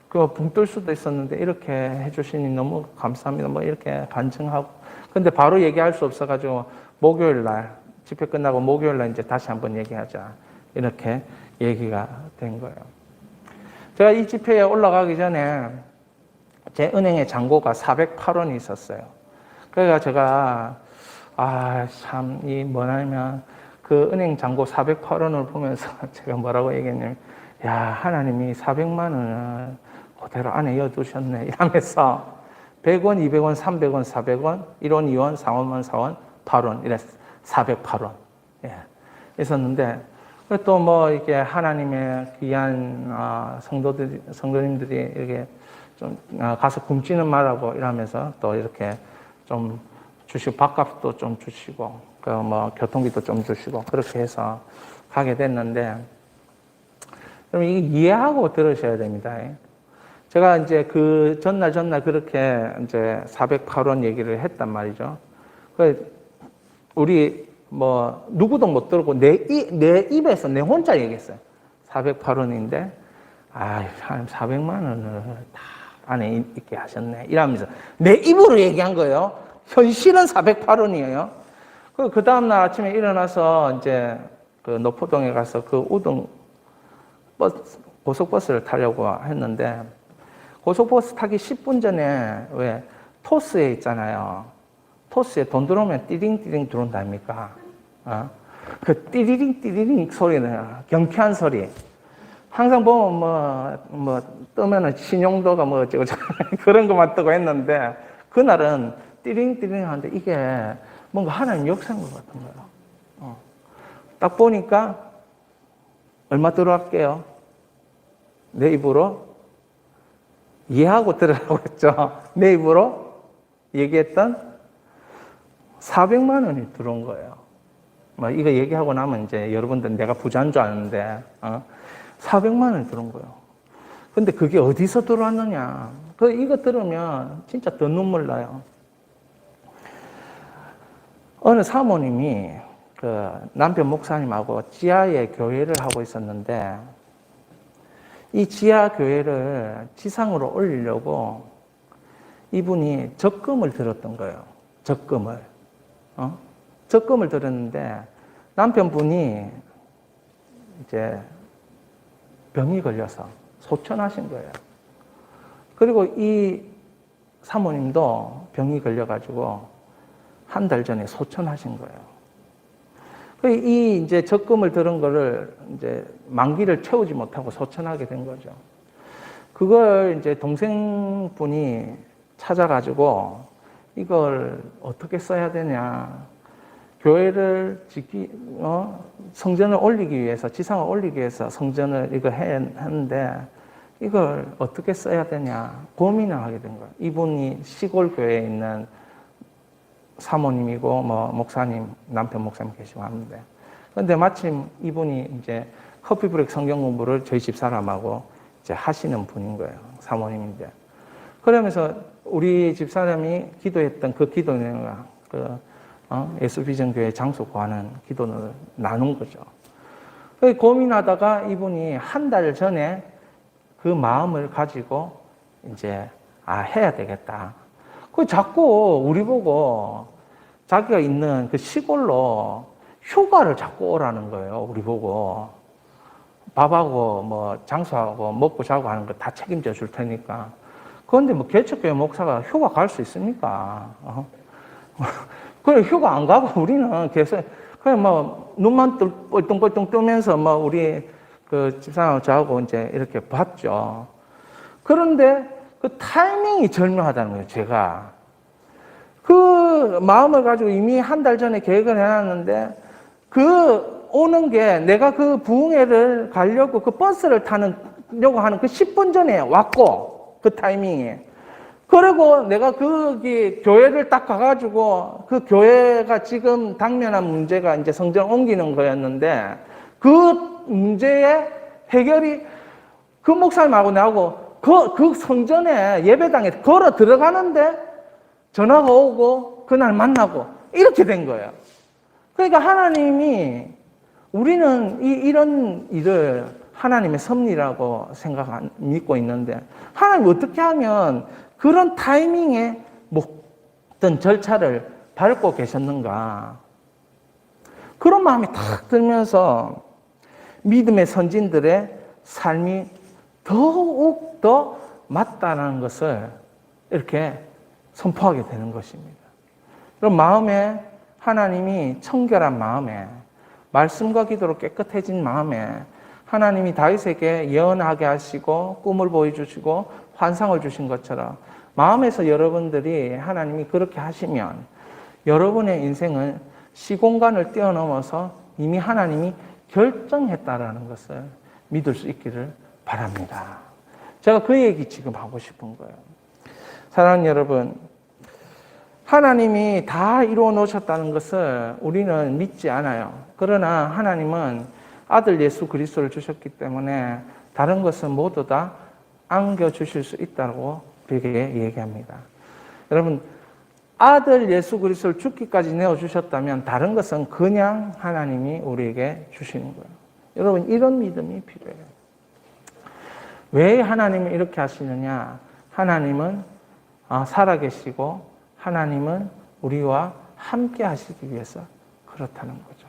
붕 뜰 수도 있었는데 이렇게 해주시니 너무 감사합니다. 뭐 이렇게 간증하고. 근데 바로 얘기할 수 없어가지고 목요일 날, 집회 끝나고 목요일 날 이제 다시 한번 얘기하자. 이렇게 얘기가 된 거예요. 제가 이 집회에 올라가기 전에 제 은행에 잔고가 408원이 있었어요. 그러니까 제가, 참, 뭐냐면, 그 은행 잔고 408원을 보면서 제가 뭐라고 얘기했냐면, 하나님이 400만 원을 그대로 안에 이어두셨네. 이러면서 100원, 200원, 300원, 400원, 1원, 2원, 4원, 4원, 8원, 이래 408원. 예. 있었는데, 또 이게 하나님의 귀한 성도님들이 이렇게 좀 가서 굶지는 말라고 이러면서 또 이렇게 좀 주시고, 밥값도 좀 주시고, 교통비도 좀 주시고, 그렇게 해서 가게 됐는데, 그럼 이게 이해하고 들으셔야 됩니다. 제가 이제 그 전날 그렇게 이제 408원 얘기를 했단 말이죠. 우리 누구도 못 들고 내 입에서 내 혼자 얘기했어요. 408원인데, 하나님 400만 원을 다 안에 있게 하셨네. 이러면서 내 입으로 얘기한 거예요. 현실은 408원이에요. 그 다음날 아침에 일어나서 이제 그 노포동에 가서 그 우등 고속버스를 타려고 했는데, 고속버스 타기 10분 전에 왜 토스에 있잖아요. 토스에 돈 들어오면 띠링띠링 들어온다니까. 그 띠리링 소리는 경쾌한 소리. 항상 보면 뜨면은 신용도가 어쩌고 그런 것만 뜨고 했는데, 그날은 띠링띠링 하는데 이게 뭔가 하나님 역사인 것 같은 거예요. 딱 보니까 얼마 들어갈게요? 내 입으로 이해하고 들으라고 했죠. 내 입으로 얘기했던 400만 원이 들어온 거예요. 이거 얘기하고 나면 이제 여러분들 내가 부자인 줄 아는데, 400만 원이 들어온 거예요. 근데 그게 어디서 들어왔느냐? 이거 들으면 진짜 더 눈물 나요. 어느 사모님이 그 남편 목사님하고 지하에 교회를 하고 있었는데, 이 지하 교회를 지상으로 올리려고 이분이 적금을 들었던 거예요. 적금을 들었는데, 남편분이 이제 병이 걸려서 소천하신 거예요. 그리고 이 사모님도 병이 걸려가지고 한 달 전에 소천하신 거예요. 이 이제 적금을 들은 거를 이제 만기를 채우지 못하고 소천하게 된 거죠. 그걸 이제 동생분이 찾아가지고 이걸 어떻게 써야 되냐. 교회를 성전을 올리기 위해서, 지상을 올리기 위해서 성전을 이거 했는데, 이걸 어떻게 써야 되냐 고민을 하게 된 거예요. 이분이 시골 교회에 있는 사모님이고 목사님, 남편 목사님 계시고 하는데, 그런데 마침 이분이 이제 커피 브레이크 성경 공부를 저희 집사람하고 이제 하시는 분인 거예요. 사모님인데. 그러면서 우리 집사람이 기도했던 그 기도 내용을 예수비전 교회 장소 구하는 기도를 나눈 거죠. 고민하다가 이분이 한 달 전에 그 마음을 가지고 이제 해야 되겠다. 자꾸 우리 보고 자기가 있는 그 시골로 휴가를 자꾸 오라는 거예요. 우리 보고 밥하고 장소하고 먹고 자고 하는 거 다 책임져 줄 테니까. 그런데 개척교회 목사가 휴가 갈 수 있습니까? 그래, 휴가 안 가고 우리는 계속 그냥 눈만 뻘뚱뻘뚱 뜨면서 우리 그 집사람 저하고 이제 이렇게 봤죠. 그런데 그 타이밍이 절묘하다는 거예요. 제가 그 마음을 가지고 이미 한 달 전에 계획을 해놨는데, 그 오는 게 내가 그 부흥회를 가려고 그 버스를 타려고 하는 그 10분 전에 왔고, 그 타이밍에. 그리고 내가 거기 교회를 딱 가가지고 그 교회가 지금 당면한 문제가 이제 성전 옮기는 거였는데, 그 문제의 해결이 그 목사님하고 나하고 그 성전에 예배당에 걸어 들어가는데 전화가 오고 그날 만나고 이렇게 된 거예요. 그러니까 하나님이 우리는 이런 일을 하나님의 섭리라고 믿고 있는데 하나님 어떻게 하면 그런 타이밍에 어떤 절차를 밟고 계셨는가? 그런 마음이 탁 들면서 믿음의 선진들의 삶이 더욱 더 맞다는 것을 이렇게 선포하게 되는 것입니다. 그럼 마음에 하나님이 청결한 마음에 말씀과 기도로 깨끗해진 마음에 하나님이 다윗에게 예언하게 하시고 꿈을 보여주시고 환상을 주신 것처럼 마음에서 여러분들이 하나님이 그렇게 하시면 여러분의 인생은 시공간을 뛰어넘어서 이미 하나님이 결정했다라는 것을 믿을 수 있기를 바랍니다. 제가 그 얘기 지금 하고 싶은 거예요. 사랑하는 여러분, 하나님이 다 이루어 놓으셨다는 것을 우리는 믿지 않아요. 그러나 하나님은 아들 예수 그리스도를 주셨기 때문에 다른 것은 모두 다 안겨주실 수 있다고 우리에게 얘기합니다. 여러분, 아들 예수 그리스도를 죽기까지 내어주셨다면 다른 것은 그냥 하나님이 우리에게 주시는 거예요. 여러분, 이런 믿음이 필요해요. 왜 하나님이 이렇게 하시느냐? 하나님은 살아계시고 하나님은 우리와 함께 하시기 위해서 그렇다는 거죠.